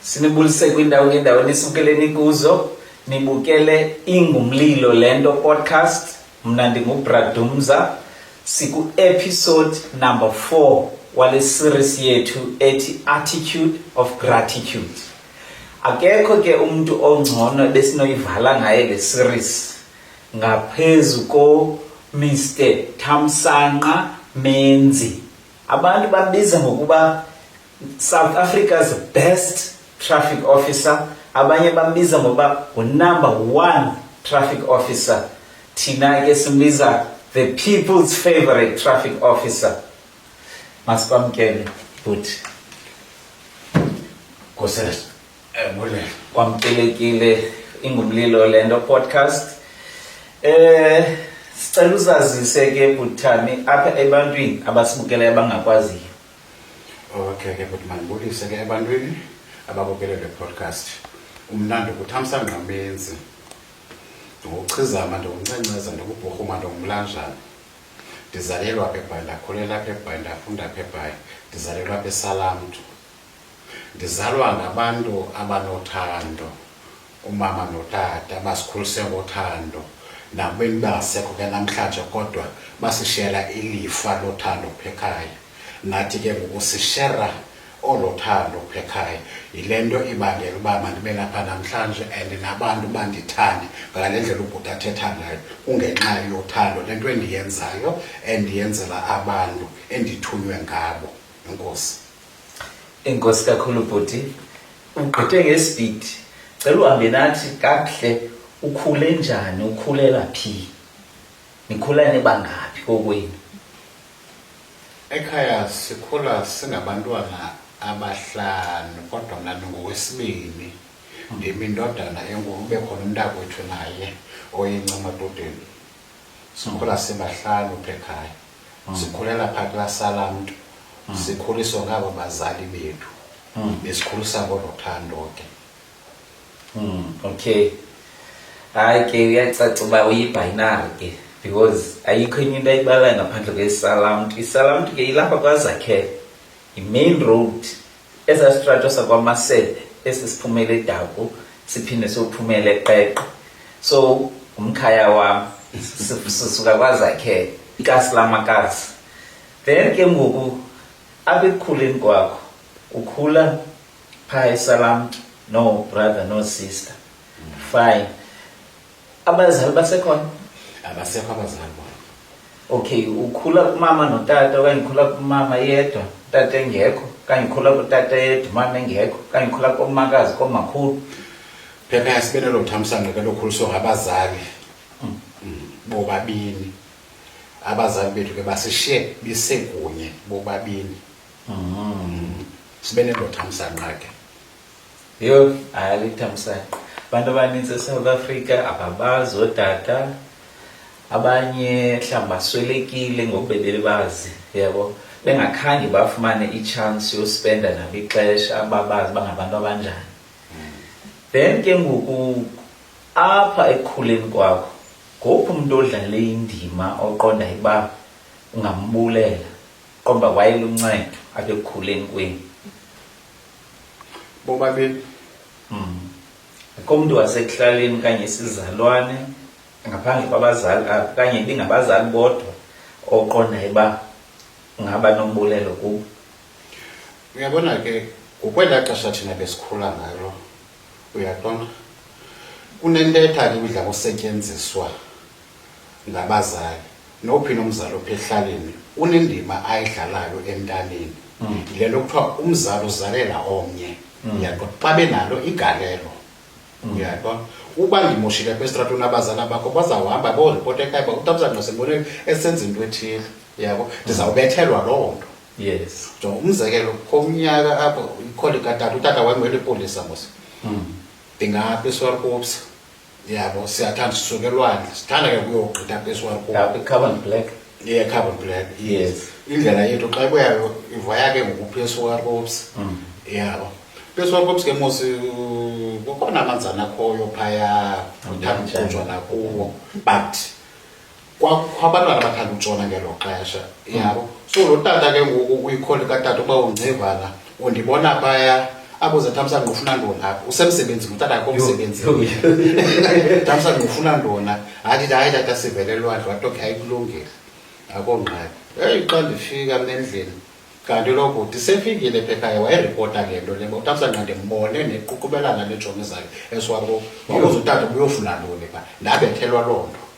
Sinibulise kwindawo ngendawo nisukeleni kuzo nibukele Ingumlilo lento podcast. Mna ndinguBradumza, siku episode number 4 wale series yethu ethi Attitude of Gratitude. Akekho ke umuntu ongcono besinoyivala ngaye le series ngaphezu ko Mr. Thamsanqa Menzi. Abantu babiza ngokuba South Africa's best traffic officer, abanye bambiza ngoba number 1 traffic officer. Thina ke simbiza the people's favorite traffic officer. Masibamkele but Kosas mole kwamkelekile Ingumlilo lento podcast. Sicela uzazise ke buthami apha ebantwini abasibukela abangakwaziyo. Okay ke but mandibulise ke ebantwini ababukele le podcast. Umnandi kuThamsanqa Menzi. Ngokuchizama ndoncanceza ndokubhorhuma ndongumlanjana. Ndizalelwa apha eBhayi, ndakhulela apha eBhayi, ndafunda apha eBhayi, ndizalelwa apha eSalamtu. Ndizalwa ngabantu abanothando, umama notata abasikhulise ngothando. Nabeni basekho ke namhlanje kodwa basishela ilifa lothando phekhaya. Nathi ke ngokusishera olothando phekhaya. Yilento ibangela uba mandibe lapha namhlanje and nabantu bandithande ngale ndlela ubhuti athetha ngayo kungenxa yothando lento endiyenzayo endiyenzela abantu endithunywe ngabo. Enkosi. Enkosi kakhulu bhuti. Ugqithe ngespeed. Cela uhambe nathi kakuhle. Ukhule njani? Ukhulela phi? Nikhula nebangaphi kokwenu? Ekhaya sikhula singabantwana abahlanu kodwa mna ngowesibini. Ndimi indodana enkulu, ube khona umntakwethu naye oyincamadodeni. Sikhula sibahlanu ekhaya. Sikhulela phakathi kwaSalamtu. Sikhuliswa ngabo bazali bethu. Besikhulisa ngolothando ke. Okay. Hayi ke uyacaca uba uyibinary ke because ayikho enye into ayibala ngaphandle kweSalamtu. iSalamtu ke ilapha kwaZakhele, i-main road esastrato sakwaMasebe esisiphumele eDaku siphinde sophumele eQeqe. So umkhaya wami sisuka kwaZakhele ikasi lamakasi. Then ke ngoku abekukhuleni kwakho ukhula phaya eSalamtu, no brother no sister. Fine. Abazali basekhona? Abasekho abazali bona. Okay, ukhula kumama notata okanye ukhula kumama yedwa, tata engekho, okanye ukhula kutata yedwa, mama engekho, okanye ukhula komakazi komakhulu? Phepha sibelelo Thamsanqa ke lokhuliswa ngabazali. Bobabini. Abazali bethu ke basishiye bisekunye bobabini. Sibelelo Thamsanqa ke. Yo, hayi Thamsanqa. Abantu abaninzi eSouth Africa ababazi otata, abanye mhlawumbe baswelekile ngokubebele bazi, yabo, bengakhange bafumane i-chance yospenda nabo ixesha ababazi bangabantu abanjani. Then ke ngoku apha ekukhuleni kwakho ngophi umuntu odlale indima oqonda uba ungambulela, qomba wayeluncedo apha ekukhuleni kwenu? Bobabini. Komuntu wasekuhlaleni kanye isizalwane ngaphandle kwabazali kanye bingabazali bodwa oqonda uba ungaba nombulelo kubo? Uyabona ke ukwela xesha thina besikhula ngalo, uyaqonda kunentetha ke udla kusetyenziswa ngabazali. Nophi nomzali ophehlaleni unendima ayidlalayo emntaneni. Yilento kuthiwa umzali uzalela omnye. Uyaqonda xa benalo igalelo. Uyaqonda uba ndimoshile kwestrato nabazali bakho bazawuhamba boreport ekhaya uThamsanqa sembone esenza into ethile, yabo, ndizawubethelwa loo nto. Yes. Jonga umzekelo komnyaka apho ikholi katata, utata wami welipolisa mos. Ndingapha eSwartkops, yabo, siyathanda sisukelwane, sithanda ke kuyogqitha apha eSwartkops. Carbon black. Yeah, carbon black. Yes. Indlela yethu xa kuyayo ivaya ke ngokuphi eSwartkops. Yabo. ESwartkops ke mos kukhona amanzana akhoyo phaya uthandwa nakuwo, but kwabantwana abathanda utshona ngelo xesha, yabo. So lo tata ke ngoku uyikholi katata uba ungcivana undibona phaya abuze Thamsanqa ufuna ntoni apha usemsebenzini utata akho umsebenzi Thamsanqa ufuna ntoni athi hayi tata sivele elwandle wathi okay ayikulungile akongqaki hey xa ndifika mna endlini kanti lo bhuti sefikile pha ekhaya wayiripota le nto le Thamsanqa ndimbone neququbelana leetshomi zakhe esiwabo wabuza utata ubuyofuna ntoni pha ndabethelwa loo nto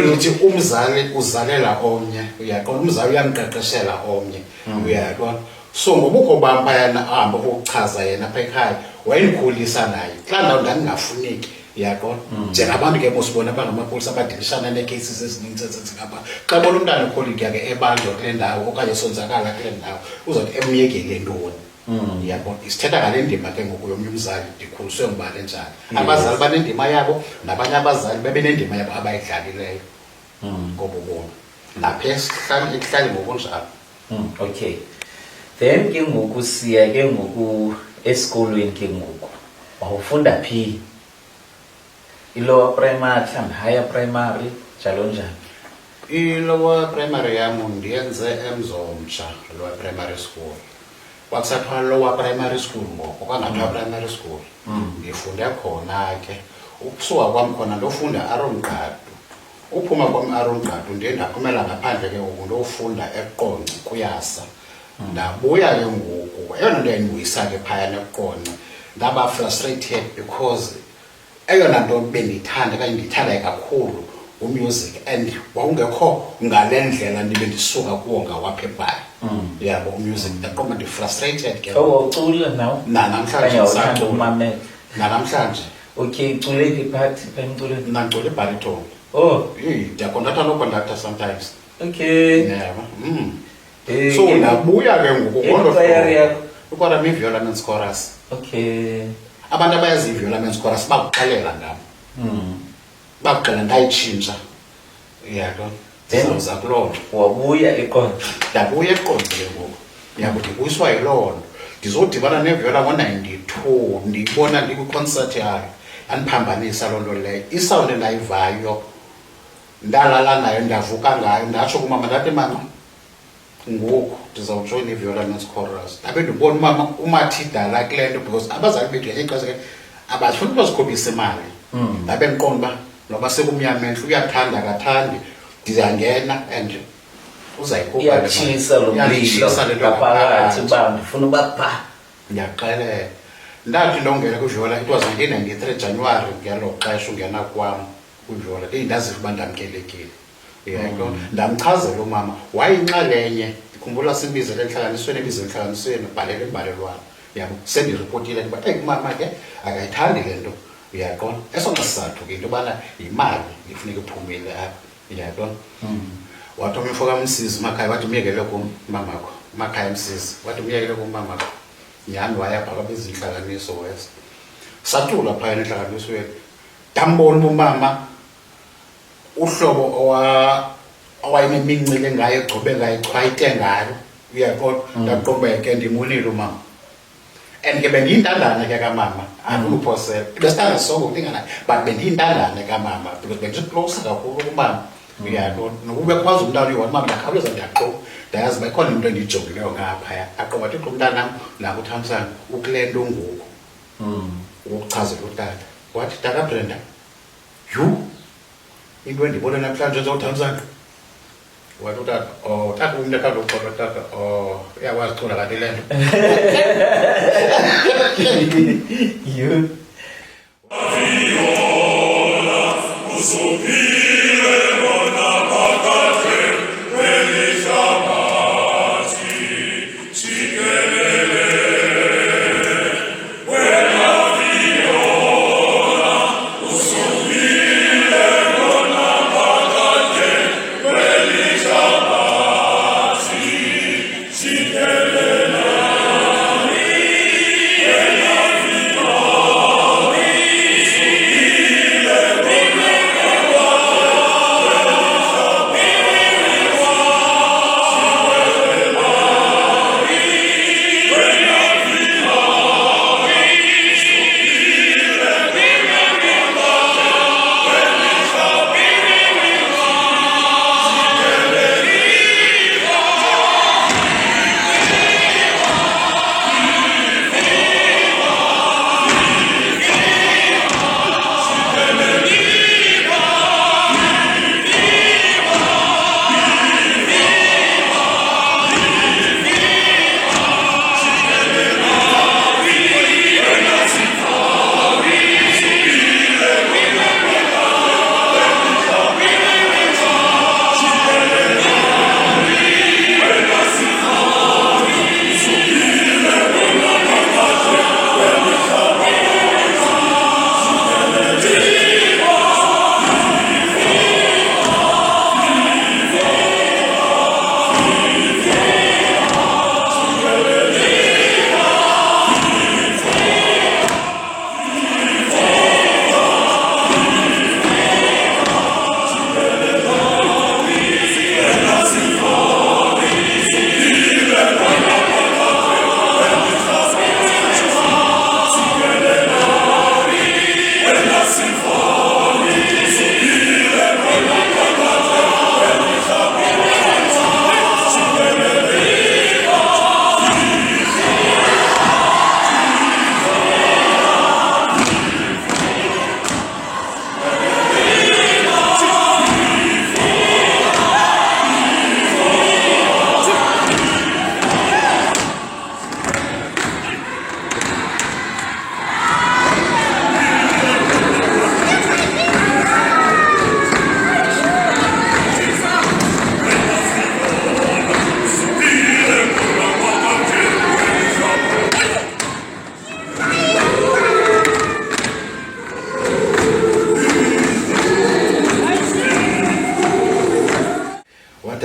ndithi umzali uzalela omnye uyaqonda umzali uyamqeqeshela omnye uyaqonda so ngobukho bam phayana ahamba ukuchaza yena apha ekhaya wayendikhulisa naye xa ndawo ndandingafuneki uyaqonda njengabantu ke mosibona abangamapolisa abadilishana nee-cases ezininzi ezenzingapha xa bona umntana okholiki yakhe ebanjwa kule ndawo okanye sonzakala kule ndawo uzothi emyekele ntoni yabo isithetha ngale ndima ke ngoku yomnye umzali ndikhuliswe ngubani njani abazali banendima yabo nabanye abazali babe nendima yabo abayidlalileyo ngobo bomi lapha ekuhlali ngokunjalo okay then ke ngoku siya ke ngoku esikolweni ke ngoku wawufunda phi ilower primary mhlawumbi higher primary njalo njalo ilower primary yam ndiyenze eMzomtsha lower primary school kwakusathiwa lower primary school ngoku kwangathiwa primary school ndifunde khona ke ukusuka kwam khona ndofunda Arongqadu uphuma kwam Arongqadu ndiye ndaphumela ngaphandle ke ngoku ndofunda eQonce kuYasa ndabuya ke ngoku eyona nto yandibuyisa ke phayana eQonce ndaba frustrated because eyona nto bendiyithanda kanye ndiyithanda kakhulu umusic and wawungekho ngale ndlela ndibe ndisuka kuwo ngawapha ebhayi yabo umusic ndaqomba ndi-frustrated ke ucula nawo namhlanje namhlanje okay ucule phi phakathi emculweni nacula ibariton ndiyaconducta noconductor sometimes okay yaba so ndabuya ke ngoku ukwara mi-viola men's chorus okay abantu abayazi i-viola men's chorus bakuxelela ngam bakuxela ndayitshintsha yabo ndizawuza kuloo nto wabuya eQonce ndabuya eQonce ke ngoku yabo ndibuyiswa yiloo nto ndizodibana neviola ngo-92 ndiyibona ndikwiconcert yayo yandiphambanisa loo nto leyo isawundi endayivayo ndalala nayo ndavuka ngayo ndatsho kumama ndathi mama ngoku ndizawujoyina i-viola men's chorus ndabe ndibona umama umathidala kule nto because abazali bethu ngenye ixesha ke abafuni ukuzikhophisa imali ndabe ndiqonda uba noba sekumnyama entle uyathanda akathandi ndizangena and uyatshisa lo mlilo ngaphakathi uba ndifuna uba pha ndiyaxelela ndathi ndongena kwiviola it was 1993 January ngelo xesha ungena kwam kwiviola ndaziva uba ndamkelekile yayinto ndamchazela umama wayinxalenye ndikhumbula simbizele entlanganisweni ebizele entlanganisweni bhalela imbalelwano yabo sendiripotile ndiba eyi umama ke akayithandi le nto uyaqona esona sizathu ke into yobana yimali ifuneka iphumile apha uyaqona wathi umfo kaMsizi uMakhaya wathi umyekele kumamakho uMakhaya Msizi wathi umyekele kumamakho nyhani wayapha kwabezintlanganiso west sacula phayana entlanganisweni ndambona umama uhlobo owayinemincili ngayo egcobe ngayo echwayite ngayo uyaqona ndaqomba ke ndimonile umama and ke bendiyintandane ke kamama andikuphosela besithanda sonke ukulingana but bendiyintandane kamama because bendiclose kakhulu kumama uyaqona nokuba kwazi umntana uyiwona mama ndakhawuleza ndiyaqoba ndayazi uba ikhona into endiyijongileyo ngaphaya aqoba athi umntanam nako uThamsanqa ukule nto ngoku ukuchazela utata wathi tata Brenda yhu into endibone namhlanje uThamsanqa wathi utata tata umntu akazokholwa tata uyakwazi cula kanti le nto you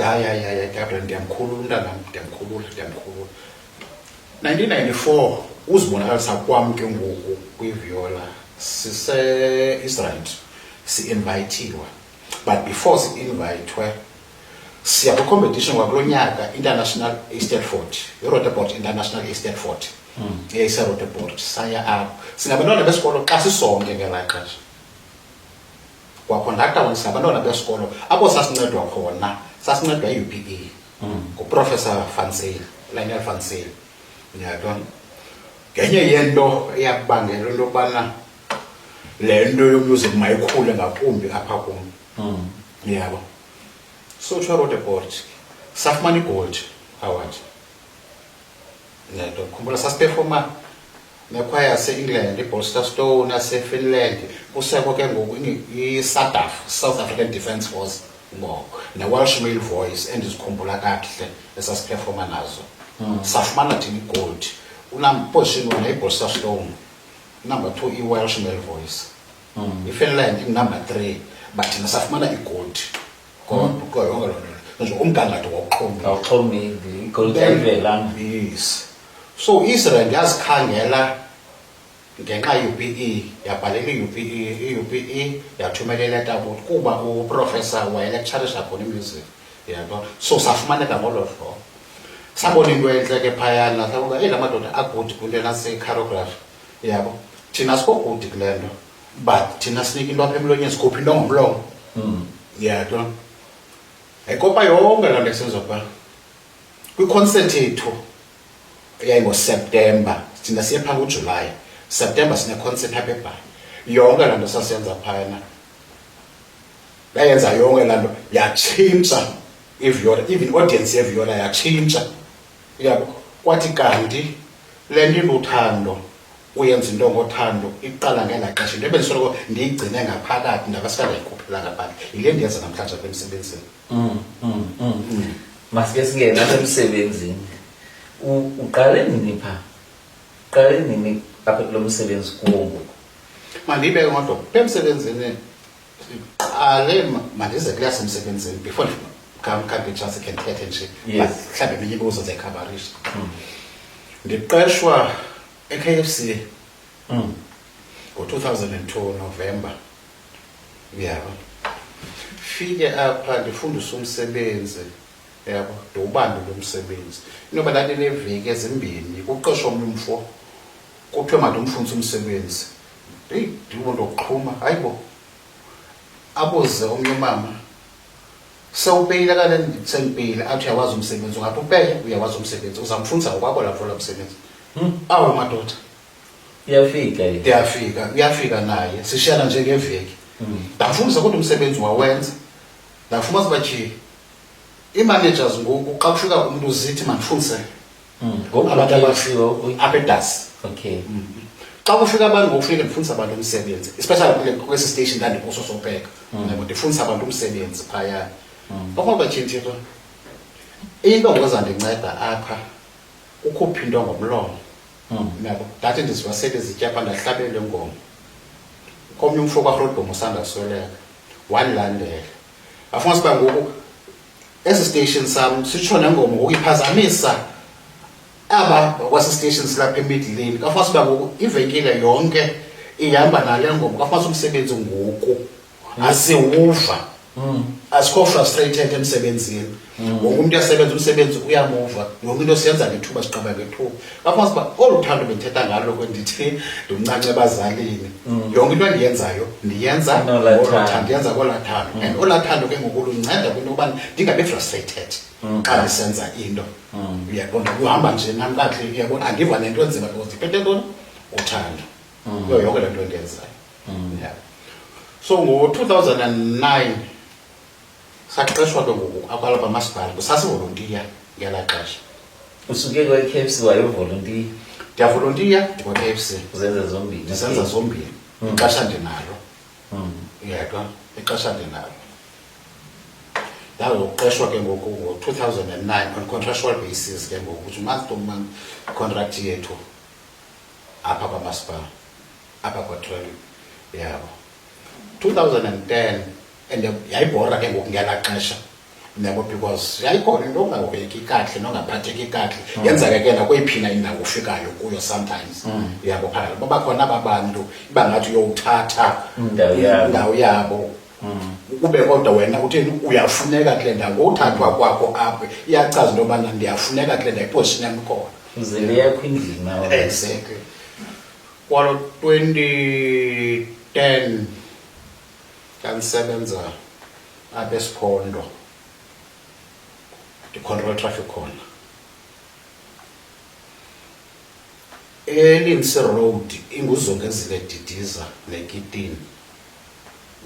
hayi Gabriel ndiyamkhulula umntana ndiyamkhulula 1994 uzibonakalisa kwam ke ngoku kwiViola sise-Israel si-invayithiwe, but before si-invayithwe siya kwi-competition kwakulo nyaka International Eisteddfod, iRoodeport International Eisteddfod eyayiseRoodeport. Saya apho singabantwana besikolo xa sisonke ngelaa xesha, kwakhondakta singabantwana besikolo apho sasincedwa khona, sasincedwa yi-UPE nguProfessor Van Zyl, Lionel Van Zyl. Uyabona, ngenye yento eyakubangela into yobana le nto yomusic mayikhule ngakumbi apha kum, yabo. So eRoodeport safumana iGold Award. Khumbula sasiperforma nekwaya yase-England, iBolster Stone yaseFinland, kusekho ke ngoku i-SADF, South African Defence Force, ne-Welsh Male Voice endizikhumbula kakuhle esasiperforma nazo. Safumana thina iGold, position 1 iBolster Stone, number 2 i-Welsh Male Voice, iFinland number 3, but thina safumana iGold. Kodwa yonke loo nto nje umgangatho awuxhomi iGold ayivelanga. Yes. So Israel yazikhangela ngenxa ye-UPE, yabhalela i-UPE yathumela ileta ukuthi kuba uprofessor wayelecturisha khona imusic, yabo. So safumaneka ngolo hlobo, sabona into entle ke phayana, sabuka la madoda agudi kwinto nase-choreography, yabo. Thina sikogudi kule nto, but thina sinika into apha emlonyeni, sikhupha into ngomlomo, yabo. Ekopa yonke laa nto esenza phaa kwi-concert yethu eyayingoSeptemba, thina siye phaa kuJulayi, September sine-concert apha eBhayi. Yonke laa nto sasenza phayana yayenza yonke laa nto yatshintsha iViola, even audience yeViola yatshintsha, yabo. Kwathi kanti le nto iluthando, uyenza into ngothando, iqala ngelaa xesha, into ebendisoloko ndiyigcine ngaphakathi ndabasingayikhuphela ngaphandle, yile ndiyenza namhlanje apha emsebenzini. Masike singena emsebenzini. Uqale nini pha? Uqale nini apha kulo msebenzi kuwo ngoku? Mandibe ngodwa emsebenzini qale mandize kula semsebenzini before kambe just can get nje. Mhlawumbe eminye imibuzo zayikhabarisha. Ndiqeshwa eKFC ngo-2002 November, yabo. Fike apha ndifundisa umsebenzi, yabo, ndowubambe lo msebenzi. Inoba lati neveki ezimbini kuqeshwa omnye umfo kuthiwe mandimfundise umsebenzi. Ndibona ukuxhuma, hayibo, abuze omnye umama, sewupeyile kale sengipeyile, athi uyawazi umsebenzi, ungaphi upeye, uyawazi umsebenzi, uzamfundisa ngokwakho lapho la msebenzi. Awu madoda, uyafika naye, sishiyana nje ngeveki. Ndamfundisa kodwa umsebenzi wawenza, ndafumana bathi i-managers ngoku xa kufika umuntu uzithi mandifundise abantu abafika apha eDAS. Okay. Xa kufika abantu ngokufika ndifundisa abantu umsebenzi, especially kwesi station ndandikuso sopheka, ndifundisa abantu umsebenzi phayana. Bakho batshintshile into ngozandinceda apha ukhupha into ngomlomo, nabo ndathi ndizibasele izityapa ndahlabela ingoma. Komnye umfo kwaRodbomo usandasweleka wanilandela, afumanisa uba ngoku esi station sam sitsho nengoma ngokuyiphazamisa aba kwasi station silapha emidleni. Kafumanisa uba ngoku ivenkile yonke ihamba nale ngoma, kafumanisa umsebenzi ngoku asiwuva, asikho frustrated emsebenzini. Wonke umuntu uyasebenza umsebenzi uyamuva, yonke into siyenza ngethuba siqaba ngethuba. Kafumanisa uba olu thando bendithetha ngalo kwendithi ndimncanca ebazalini, yonke into endiyenzayo ndiyenza ngolathando, ndiyenza ngolathando. And olathando ke ngoku lunceda kwinto yokuba ndingabi frustrated xa ndisenza into. Uyabona, uhamba nje nam kakuhle, uyabona, andiva nento enzima because ndiphethe ntoni, uthando kuyo yonke le nto endiyenzayo. So ngo-2009 saqeshwa ke ngoku akwalapha masipala, sasivolontiya ngelaa xesha. Usuke kwe-KFC wayovolontiya? Ndiyavolontiya ndikwa-KFC. Uzenza zombini? Ndizenza zombini, ixesha ndinalo. Yedwa ixesha ndinalo. Ndazoqeshwa ke ngoku ngo-2009 on contractual basis ke ngoku, which month to month contract yethu apha kwamasipala, apha kwaTrello, yabo. 2010 and yayibhora ke ngoku ngelaa xesha, Yabo, because yayikhona into ongahoyeki kahle nongaphatheki kahle yenzeka ke nakweyiphi indawo ufikayo kuyo sometimes yabo phela babakhona abantu ibangathi uyowuthatha indawo yabo ube kodwa wena utheni uyafuneka kule ndawo uthathwa kwakho apho iyachaza into yobana ndiyafuneka kule ndawo iposition yam ikhona uzele yakho indima exactly kwalo 2010 kandisebenza apha eSiphondo control traffic khona eLinse Road inguzongezile didiza nekitini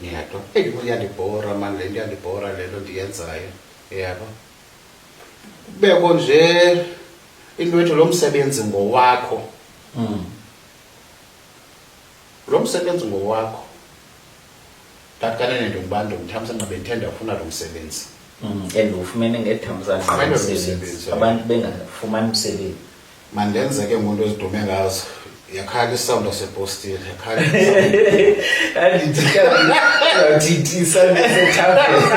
niyatwa kuyandibhora mani le nto yandibhora lento ndiyenzayo yabo kubekho nje into ethi lo msebenzi ngowakho lo msebenzi ngowakho tatkane nento ngibando ngithamsanqa bendithanda ufuna lo msebenzi and ufumene ngethamsanqa umsebenzi abantu bengafumani umsebenzi mandenze ke ngomuntu ezidume ngazo yakhala isound asepostile yakhala andithi isound asetafeni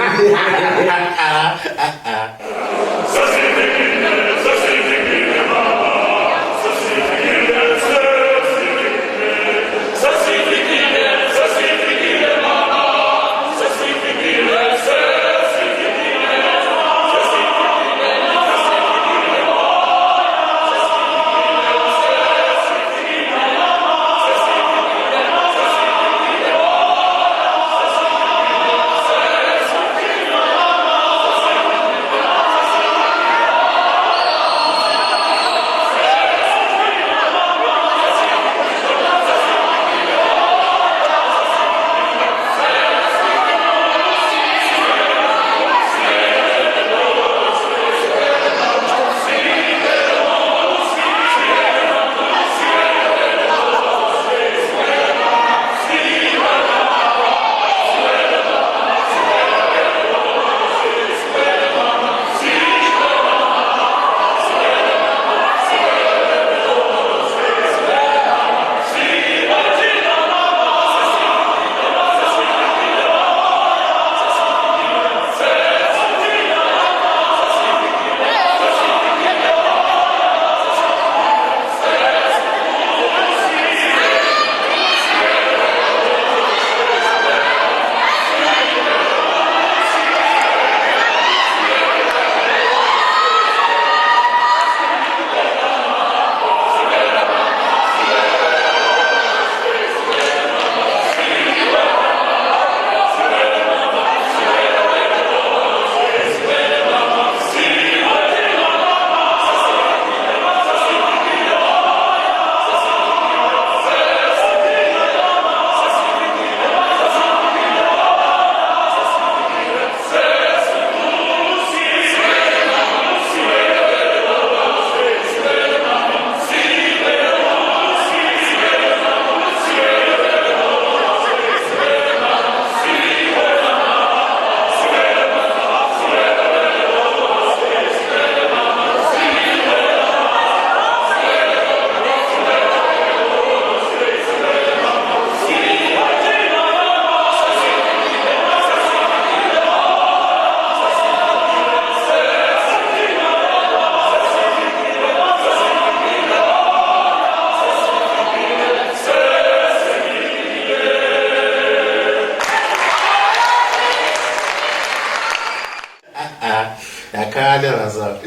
yakhala razak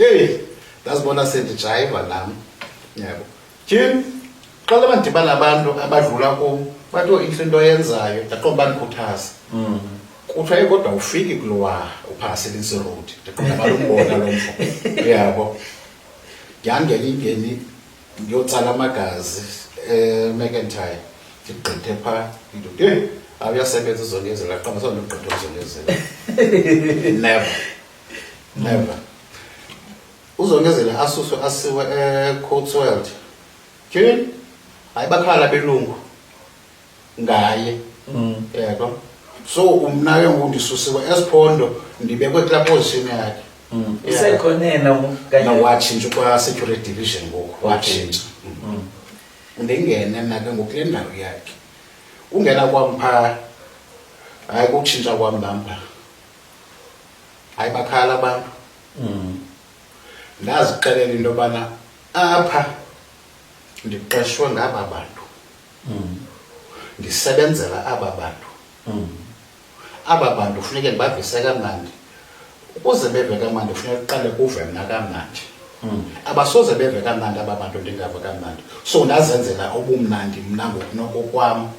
ndazibona sendijayiva nami yabo tyhini qala bandibana abantu abadlula kum bathi intle into oyenzayo ndaqonda bandikhuthaza kuthiwa kodwa ufiki kulowa uphasa eLinse Road ndiqonda balumbona lo mfo yabo ingeni ndiyotsala amagazi eMcIntyre ndigqithe phaa into awuyasebenza uzongezela qaba sondogqitha uzongezela never uzongezela asuswe asiwe eCotswold tyhini hayi bakhala belungu ngaye yebo so umna ke ngundisusiwe eSiphondo ndibekwe kula position yakhe usekhonena kanye watshintsha kwa security division ngoku watshintsha ndingene nake ngokule ndawo yakhe ungena kwampha hayi kutshintsha kwam namba hayi bakhala abantu. Ndazixelela into yobana apha ndiqeshwe ngaba bantu, ndisebenzela aba bantu. Aba bantu kufuneka ndibavise kamnandi, ukuze beve kamnandi kufuneka kuqale kuve mna kamnandi. Abasoze beve kamnandi aba bantu ndingave kamnandi, so ndazenzela obumnandi mna ngokunokokwam.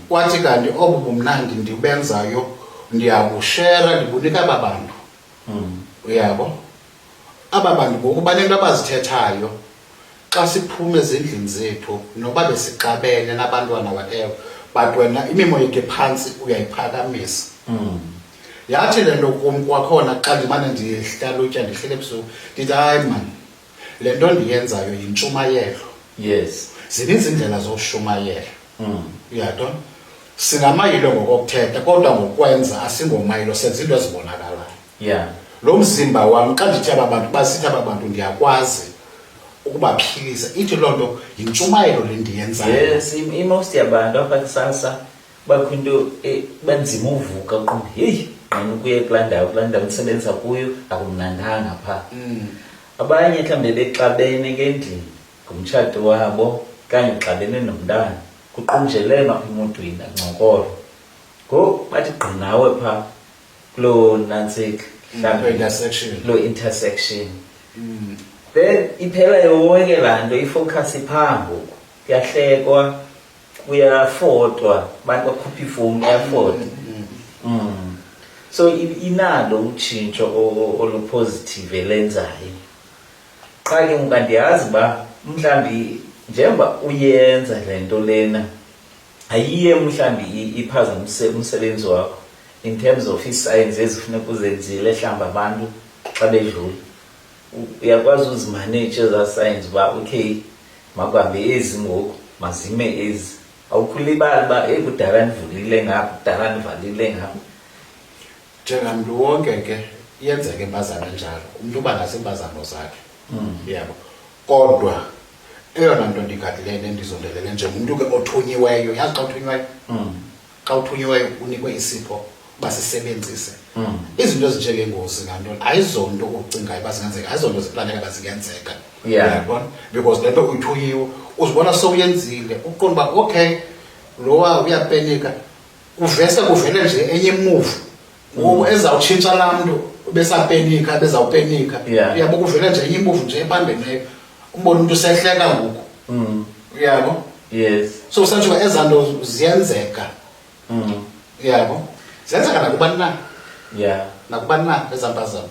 Kwathi kanti obu bumnandi ndibenzayo ndiyabushera, ndibunika aba bantu. Uyabo, aba bantu ngoku banento abazithethayo xa siphume ezindlini zethu, noba besixabene nabantwana whatever, but wena imimoya yakhe phantsi uyayiphakamisa. Yathi le nto kum kwakhona xa ndimane ndihlalutya ndihlele ebusuku ndithi hayi mani, le nto ndiyenzayo yintshumayelo. Yes. Zininzi indlela zoshumayela. Uyatona, singamayilo ngokokuthetha kodwa ngokwenza asingomayilo, senza into ezibonakalayo. Yeah. Lo mzimba wam xa ndithi aba bantu basithi aba bantu ndiyakwazi ukubaphilisa, ithi loo nto yintshumayelo le ndiyenzayo. Yes, most yabantu apha kusasa bakho into banzima uvuka qumbi, heyi nqina ukuye kulaa ndawo ndisebenza kuyo akumnandanga phaa. Abanye mhlawumbe bexabene ngendlini ngumtshato wabo okanye uxabene nomntana, kuqunjelene apha emotweni akuncokolwa. Ngoku bathi gqinawe phaa kuloo nantsika, kuloo intersection. Then iphela yonke laa nto, ifocus iphaa ngoku, kuyahlekwa, kuyafotwa, abantu bakhupha ifowuni kuyafotwa. So inalo utshintsho olupositive elenzayo. Qha ke ngoku andiyazi uba mhlawumbi njengoba uyenza le nto lena ayiye mhlawumbi iphazamise umsebenzi wakho in terms of ii-signs ezifuneka uzenzile mhlawumbi abantu xa bedlula. Uyakwazi uzimanage ezaa signs uba okay makuhambe ezi ngoku mazime ezi. Awukhulibali uba kudala ndivulile ngapha, kudala ndivalile ngapha. Njengamntu wonke ke iyenzeka impazamo enjalo, umntu uba nazo impazamo zakhe. Yabo, kodwa eyona nto ndikhathileyo endizondelele njengomntu ke othunyiweyo, yazi xa uthunyiweyo, xa uthunyiweyo unikwe isipho basisebenzise. Izinto ezinjengeengozi ngantoni ayizonto ucingayo uba zingenzeka, ayizonto ziplaneka uba zingenzeka. Uyabona, because le nto uyithunyiwe uzibona sowuyenzile uqonda uba okay lowa uyapenika, kuvele nje enye move ezawutshintsha laa mntu besapenika bezawupenika. Uyabo, kuvele nje enye imove nje ephambeneyo, umbona umntu sehleka ngoku. Uyabo. Yes. So usatsho uba ezaa nto ziyenzeka. Uyabo, ziyenzeka nakubani na. Yeah. Nakubani na ezaa mpazamo.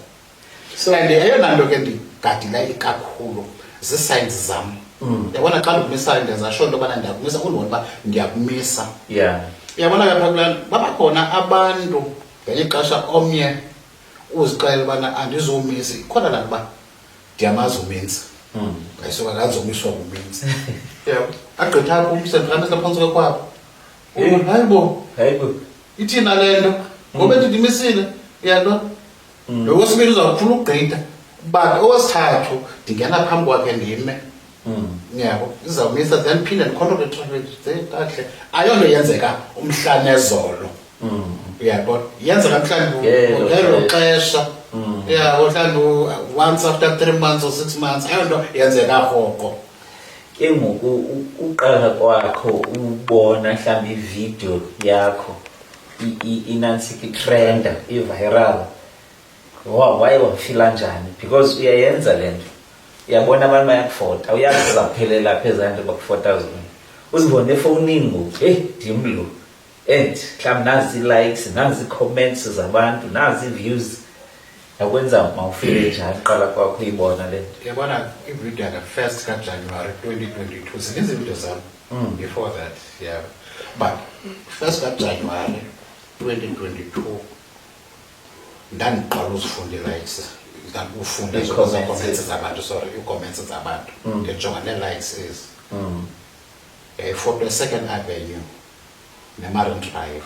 So and eyona nto ke ndigadila ikakhulu zii-signs zam. Uyabona xa ndikumisayo ndenza sure into yobana ndiyakumisa, undibona uba ndiyakumisa. Yeah. Uyabona apha kulaa babakhona abantu ngenye ixesha omnye uzixelela ubana andizomisi, khona laa nto uba ndiyamazi umenzi. Ngayisuka kanzomiswa ngumenzi. Yabo, agqitha apho umsendihamisa phantsi kwekwabo. Hayibo, ithina le nto ngoba ndidimisile. Uyantona, lo wesibili uzawufuna ukugqitha, but owesithathu ndingena phambi kwakhe ndime. Yabo, izawumisa then phinde ndicontrole traffic kakuhle. Ayonto yenzeka umhla nezolo. Uyabona, yenzeka mhlawumbi ngelo xesha. Yabo, mhlawumbi once after 3 months or 6 months, ayonto yenzeka rhoqo. Ke ngoku uqala kwakho ubona mhlawumbi ividiyo yakho inantsika itrenda, iviral, waye wafila njani? Because uyayenza le nto, uyabona abantu bayakufota, uyazi uzawuphelela apha ezaa nto bakufota zona, uzibone efowunini ngoku, ndim lo, and mhlawumbi nazi ii-likes, nazi ii-comments zabantu, nazi ii-views. Yakwenza mawufile njani qala kwakho uyibona le nto? Uyabona ividiyo yaka-1 kaJanuwari 2022, zininzi iividiyo zam before that. Yeah, but 1 kaJanuwari 2022 ndandiqala uzifunda ii-likes, ufunda ii-comments zabantu, sorry, ii-comments zabantu, ndijonga nee-likes ezi. Ifoto e-Second Avenue neMarine Drive,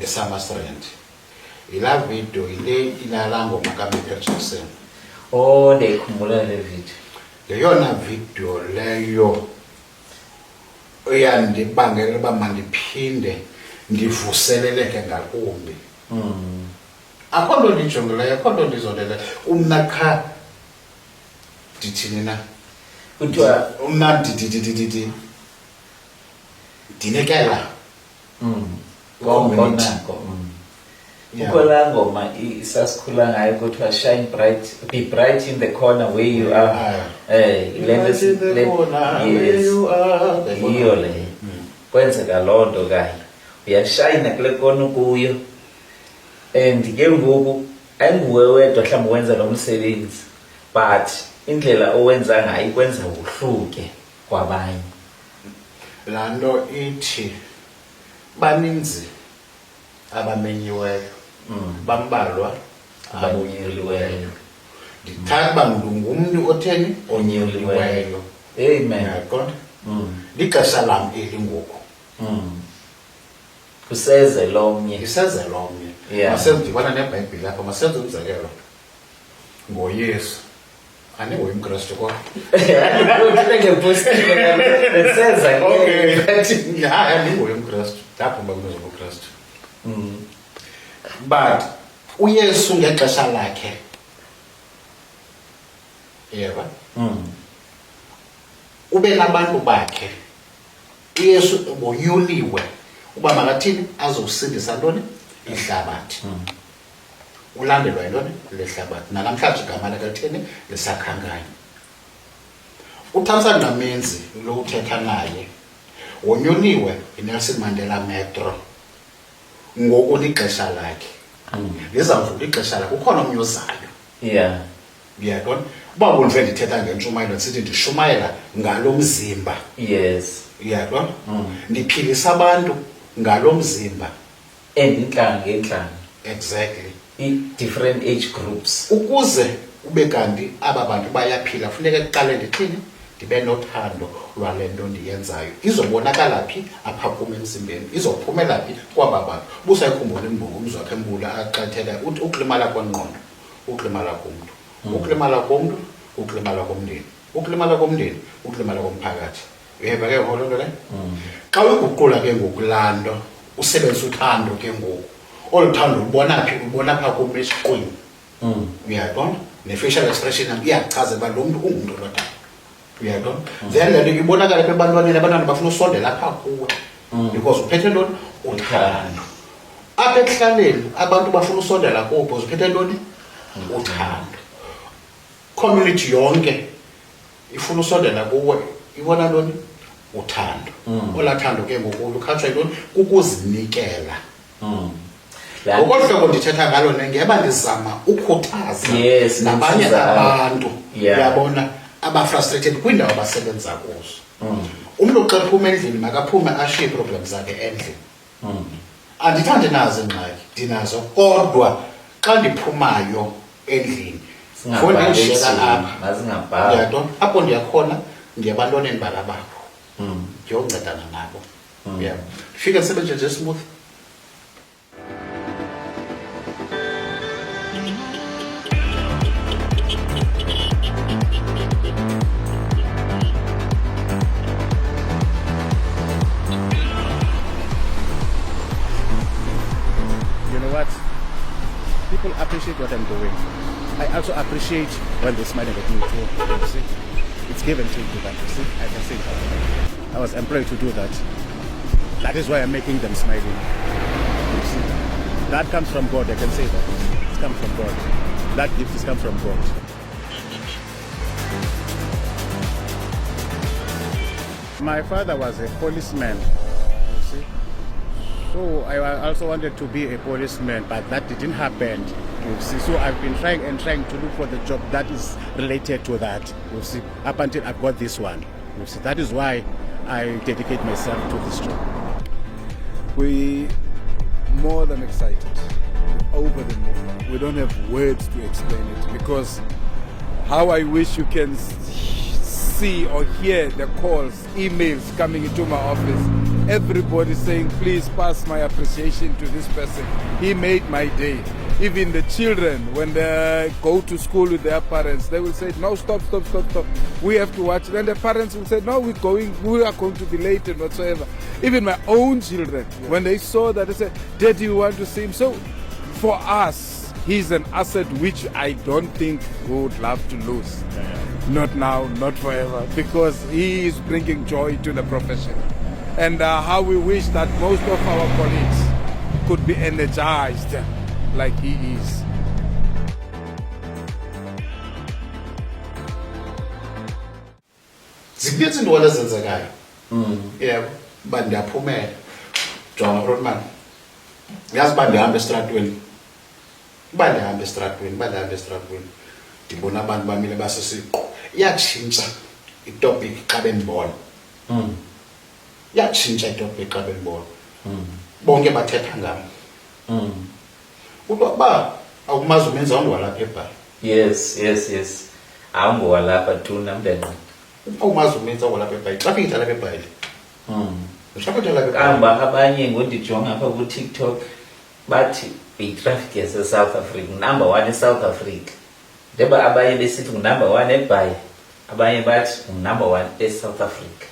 eSummerstrand. Yilaa video yile inalaa ngoma kaMichael Jackson. Oh, ndiyayikhumbula le video. Yeyona video leyo uyandibangela uba mandiphinde ndivuseleleke ngakumbi. akho nto ndiyijongileyo, akho nto ndizolele. Umna qha ndithini na kuthiwa umna ndinekela konako Yeah. kukho laa ngoma isasikhula ngayo kuthiwa shine bright, be bright in the corner where you are. Yiyo leyo kwenzeka loo nto kanye uyashayina kule kona ukuyo, and ke ngoku ayinguwe wedwa mhlawumbi wenza lo msebenzi, but indlela owenza ngayo ikwenza wohluke kwabanye. laa nto ithi baninzi abamenyiweyo, bambalwa abonyuliweyo. ndithanda uba ngumntu otheni onyuliweyo. Amen. Uyaqonda? Lixesha lam eli ngoku, kuseze lomnye. iseze lomnye. Yeah. Masendibana neBhayibhile apha, masenze umzekelo ngoYesu. Andinguye umKrestu kodwa. Okay. Hayi, andinguye umKrestu, ndaphuma kunezobuKrestu. But uYesu ngexesha lakhe, yeba, ube nabantu bakhe. uYesu wonyuliwe uba makathini azosindisa ntoni ihlabathi. Ulandelwa yintoni lehlabathi, nanamhlanje igama lakhe litheni lisakhankanya. uThamsanqa Menzi lo uthetha naye wonyuliwe yiNelson Mandela Metro, ngoku lixesha lakhe. Lizawudlula ixesha lakhe, ukhona omnye ozayo. Yeah. Uyaqona? Uba bundive ndithetha ngentshumayelo sithi ndishumayela ngalo mzimba. Yes. Uyaqona? Ndiphilisa abantu ngalo mzimba. And intlanga ngentlanga. Exactly. Different age groups. Ukuze ube kanti aba bantu bayaphila funeka kuqale ndithini ndibe nothando lwale nto ndiyenzayo. Izobonakala phi apha kum emzimbeni, izophumela phi kwaba bantu. Busayikhumbula imbongo umzwakhe embula axatheka uthi ukulimala kwengqondo, ukulimala komntu, ukulimala komntu, ukulimala komndeni, ukulimala komndeni, ukulimala komphakathi. Uyeva ke ngolo nto le? Xa uguqula ke ngoku laa nto usebenzisa uthando ke ngoku, olu thando ubona phi? Ubona pha kum esiqwini. Uyaqona? Ne-facial expression yam iyachaza uba lo mntu ungumntu lothando. Uyaqona? Then le nto ibonakala pha ebantwaneni, abantwana bafuna usondela apha kuwe because uphethe ntoni? Uthando. Apha ekuhlaleni abantu bafuna usondela kuwe because uphethe ntoni? Uthando. Community yonke ifuna usondela kuwe, ibona ntoni? Uthando. Olaa thando ke ngoku lukhatshwa yintoni? Kukuzinikela. Ngokolu hlobo ndithetha ngalo ngeba ndizama ukhuthaza nabanye abantu, uyabona, aba-frustrated kwiindawo abasebenza kuzo. Umntu xa ephuma endlini makaphume ashiye iiproblem zakhe endlini. Andithandi nazo iingxaki, ndinazo, kodwa xa ndiphumayo endlini fo ndiyishiyeka apha, uyaqona, apho ndiyakhona ndiya ebantwaneni balababo ndiyoncedana nabo. Ndifike ndisebenze nje smooth. People appreciate what I'm doing. I also appreciate when they smile at me too. You see, it's give and take with that. You see, I can say that. I was employed to do that. That is why I'm making them smiling. You see, that comes from God. I can say that. It's come from God. That gift has come from God. My father was a policeman. You see. So I also wanted to be a policeman, but that didn't happen. You see, so I've been trying to look for the job that is related to that. You see, up until I've got this one. You see, that is why I dedicate myself to this job. We more than excited, over the moon. We don't have words to explain it because how I wish you can see or hear the calls, emails coming into my office. Everybody saying, please pass my appreciation to this person. He made my day. Even the children, when they go to school with their parents, they will say, no, stop. We have to watch. Then the parents will say, no, we are going to be late and whatsoever. Even my own children, when they saw that, they said, Daddy, you want to see him? So for us, he's an asset which I don't think we would love to lose. Not now, not forever, because he is bringing joy to the profession. And how we wish that most of our colleagues could be energized like he is. Zininzi iintwana ezenzekayo. Yebo, uba ndiyaphumela. Jonga Rodman. Uyazi uba ndihamba esitratweni. Uba ndihamba esitratweni. Ndibona abantu bamile basisiqu. Iyatshintsha itopic xa bendibona. Iyatshintsha itopic xa bendibona. Bonke bathetha ngam. Uba awumazi umenza wandwalapha ebhali. Yes. Awungowalapha tu namndenqa. Awumazi umenza wandwalapha ebhali. Traffic idlalapha ebhali. Traffic idlalapha ebhali. Kamba abanye ngondijonga apha ku-TikTok bathi i-traffic yase-South Africa number 1 eSouth Africa. Njengoba abanye besithi ngu-number 1 eBhayi, abanye bathi ngu-number 1 eSouth Africa.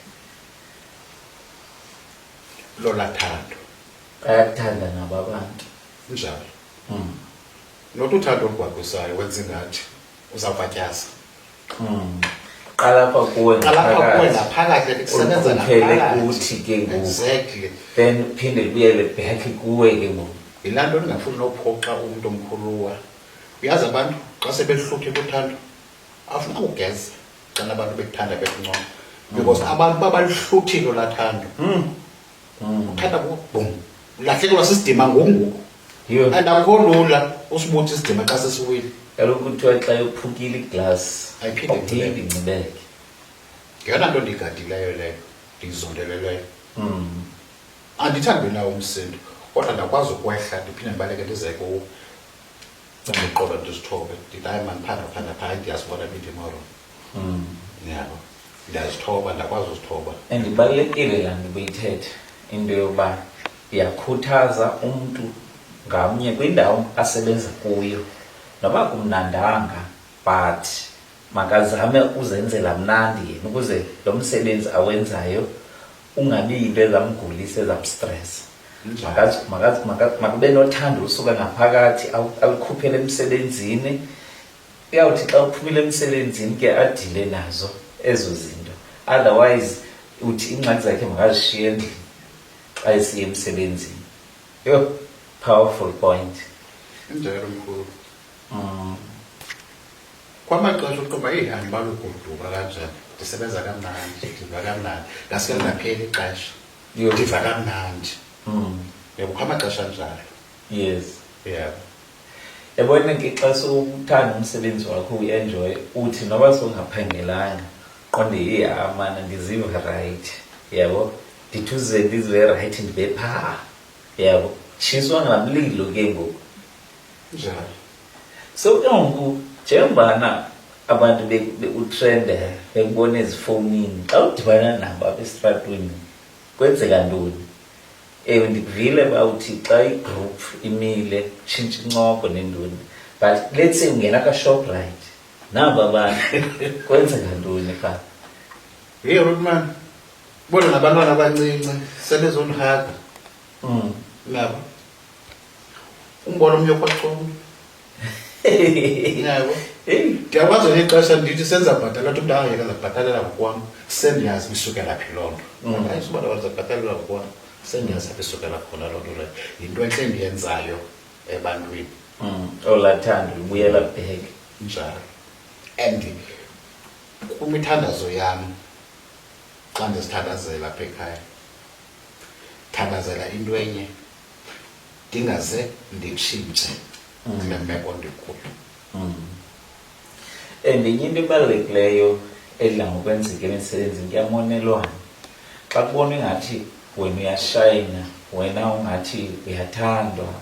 Lola thando. Bayakuthanda nabo abantu. Njalo. Not uthando olugwagwisayo wenza ingathi uzawubatyaza. Qala apha kuwe ngaphakathi kusebenza ngaphakathi kuthi ke ngoku. Exactly. Then phinde libuyele back kuwe ke ngoku. Yilaa nto ndingafuni nophoxa umntu omkhuluwa. Uyazi abantu xa sebehluthi kuthando afuna ugeza xa abantu bekuthanda bekuncoma because abantu babalihluthile lathando. Uthanda kubum ulahlekelwa sisidima ngoku. And akho lula usibuthi isidima xa sesiwile. Kaloku kuthiwa xa yophukile iglass Ayiphinde awuphinde incibeke. Ngeyona nto ndigadileyo leyo ndiyizondeleleyo. Andithandi nawo umsindo kodwa ndakwazi ukwehla ndiphinde ndibaleke ndize kuwo. Ndiqola ndizithobe ndidayi mani phanda phaa ndiyasibona tomorrow. Yabo ndiyazithoba ndakwazi uzithoba. And ibalulekile laa nto buyithetha into yoba iyakhuthaza umntu ngamnye kwindawo asebenza kuyo noba kumnandanga but makazame uzenzela mnandi yena ukuze lo msebenzi awenzayo ungabi yinto ezamgulisa ezamstress. Makube nothando usuka ngaphakathi alikhuphele emsebenzini. Uyawuthi xa uphumile emsebenzini ke adile nazo ezo zinto, otherwise uthi ingxaki zakhe makazishiye endlini xa esiya emsebenzini. Yo, powerful point. Injalo mkhulu. Kwamaxesha uqoba andibali ukuduka kanjani ndisebenza kamnandi ndiva kamnandi ngaske lingapheli ixesha ndiva kamnandi. Yebo kwamaxesha njalo. Yes. Yeah. Yabona ke xa sowuthanda umsebenzi wakho uenjoy uthi noba songaphangelanga qonde amana ndiziva right. Yabo ndithuze ndizive right ndibe phaa. Yabo shiswa ngamlilo ke ngoku. Njalo. So ke ngoku njengobana abantu beutrend bekubona ezifonini xa udibana nabo apha esitratweni kwenzeka ntoni? Ndikuvile bawuthi xa igroup imile tshintsha incoko nentoni, but let's say ungena ka-Shoprite nabo abantu kwenzeka ntoni phaa? Hey Rodman, bona nabantwana abancinci sebezonihaga. Nabo umbona omnye kwachona. Yabo ndiyakwazi ngexesha ndithi senza bhatala umntu angayeka zabhatalela ngokwam sendiyazi bisukela phi loo nto. Ayisubana wazabhatalela ngokwam sendiyazi bisukela khona loo nto leyo. Yinto entle endiyenzayo ebantwini. Olathando lubuyela back. Njalo. And kumithandazo yam xa ndisithandazela apha ekhaya thandazela into enye ndingaze nditshintshe kule meko ndikuyo. And enye into ebalulekileyo edla ngokwenzeka emisebenzini kuyamonelwana. Xa kubona ingathi wena uyashayina, wena ungathi uyathandwa,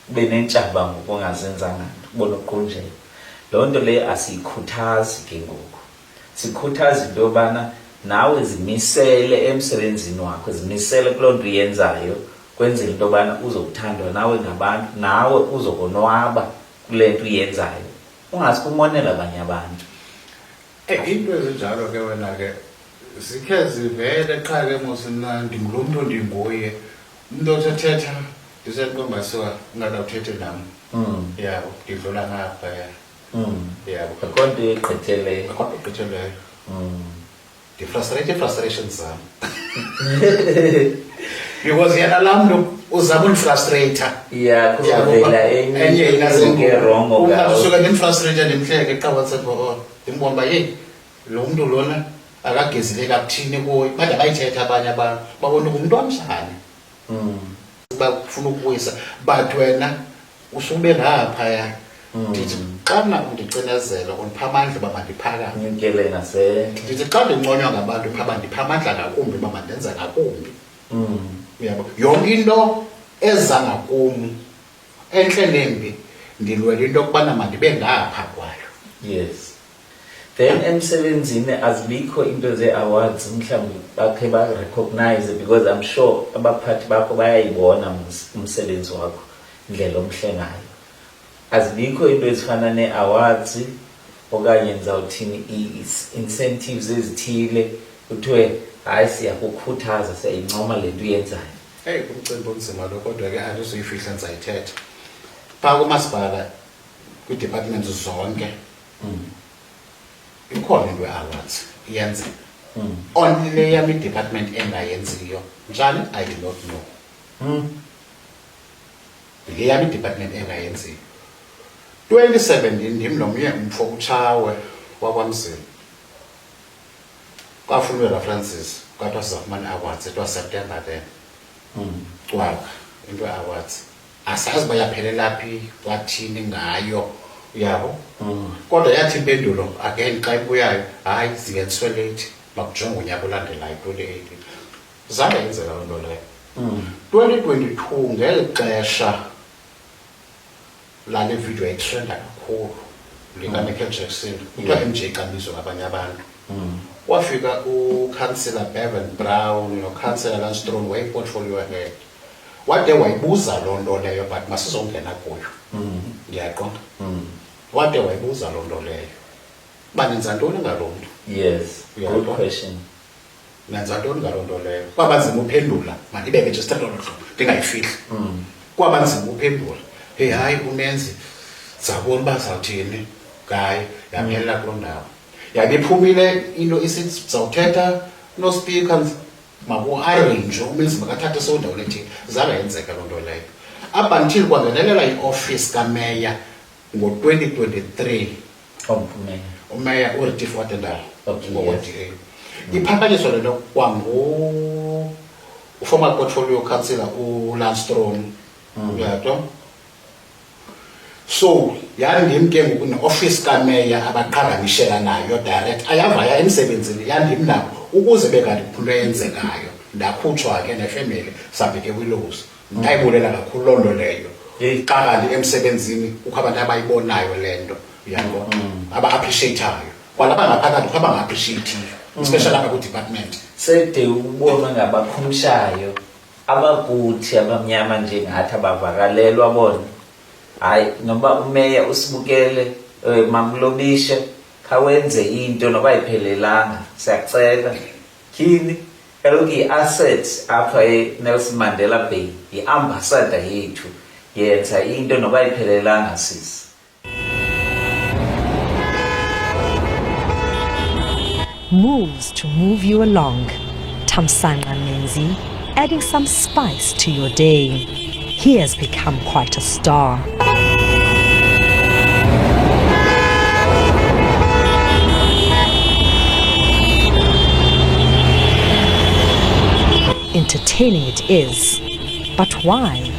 ube nentshaba ngoku ongazenzanga nto, kubona uqunjelwa, loo nto leyo asiyikhuthazi ke ngoku. Sikhuthaza into yobana nawe zimisele emsebenzini wakho, zimisele kuloo nto uyenzayo kwenzela into yobana uzokuthandwa nawe ngabantu, nawe uzokonwaba kule nto uyenzayo, ungazikumonela abanye abantu. Into ezinjalo ke wena ke zikhe zivele qha ke mosina ndingulumntu ndinguye umuntu othetha Ndisenkombasiwa ungadawuthethe nam. Yabo, ndidlula ngapha ya. Yabo. Akho nto egqitheleyo. Akho nto egqitheleyo. Frustrations zam. Because yena laa mntu uzama undifrustrator. Yeah, kuzovela enye irongo ngawo. Usuke ndimfrustrate ndimhleke xa WhatsApp ndimbona uba yeyi lo mntu lona akagezile kakuthini kuyo bade bayithetha abanye abantu babona ngumntu wamhlanje bafuna ukubuyisa but wena usube ngaphaya ndithi xana undicinezela undipha amandla uba mandiphakame Nyukele nase. ndithi xa ndinconywa ngabantu phaa ndipha amandla ngakumbi uba mandenza ngakumbi. Uyabo yonke into eza ngakum entle nembi ndilwela into yokubana mandibe ngapha kwayo. Yes. Then emsebenzini azibikho into ze-awards mhlawumbi bakhe ba-recognize because I'm sure abaphathi bakho bayayibona umsebenzi wakho indlela omhle ngayo. Azibikho into ezifana ne-awards okanye ndizawuthini i-incentives ezithile kuthiwe hayi siyakukhuthaza siyayincoma le nto uyenzayo. Hey, kumcimbi onzima lo kodwa ke andizuyifihla ndizayithetha. Phaa kumasipala kwii-departments zonke ikhona into ye-awards iyenzeka. Only le yam i-department engayenziyo njani I do not know. Le yam i-department engayenziyo 2017 ndim nomnye umfo utshawe wakwamzini kwafunelwa Francis kwathiwa sizafumana awards it was September then. Kwakha into ye-awards asazi uba yaphelela phi kwathini ngayo yabo. Kodwa yathi impendulo again xa ibuyayo hayi zingenswe late makujonge unyaka olandelayo 2018 zange yenzeka loo nto leyo. 2022 ngeli xesha lale video yayitrenda kakhulu lika-Michael Jackson kuthiwa MJ Xabiso ngabanye abantu. Wafika uCouncillor Bevan Brown noCouncillor Lance Strong wayeportfolio head wade wayibuza loo nto leyo but masizongena kuyo ndiyaqonda. Wade wayibuza loo nto leyo uba nenza ntoni ngaloo mntu. Yes, good question. Nenza ntoni ngaloo nto leyo kwaba nzima uphendula mandibeke nje sithetha loo hlobo ndingayifihli. Kwaba nzima uphendula hey hayi umenzi zabona uba zawuthini ngayo yaphelela kuloo ndawo. Yabe iphumile into isithi sizawuthetha no-speaker maku-arrange umenzi makathathe sowundaweni ethile zange yenzeka loo nto leyo. Up until kwangenelela i-office kameya ngo-2023 umeya uRetief Watendala ngo-ODA. Iphakanyiswa le nto uformer portfolio councillor uLance Strong uyatho. So yandim ke ngoku ne-office kameya abaqhagamishela nayo direct ayavaya emsebenzini yandim nabo ukuze bekanti kuphuma eyenzekayo ndakhutshwa ke nefemeli sabheke Willows. Ndayibulela kakhulu loo nto leyo xa kanti emsebenzini kukho abantu abayibonayo le nto uyabo aba-appreciatayo kwalapha ngaphakathi kukho abanga-appreciatiyo especially apha kwi-department. Sede ubona ngabakhumshayo abakuthi abamnyama njengathi abavakalelwa bona hayi noba umeya usibukele mamlobisha khawenze into noba ayiphelelanga siyakucela kini kaloku i-asset apha eNelson Mandela Bay i-ambassador yethu yenza into noba ayiphelelanga sisi. Moves to move you along. Thamsanqa Menzi, adding some spice to your day. He has become quite a star. Entertaining it is, but why?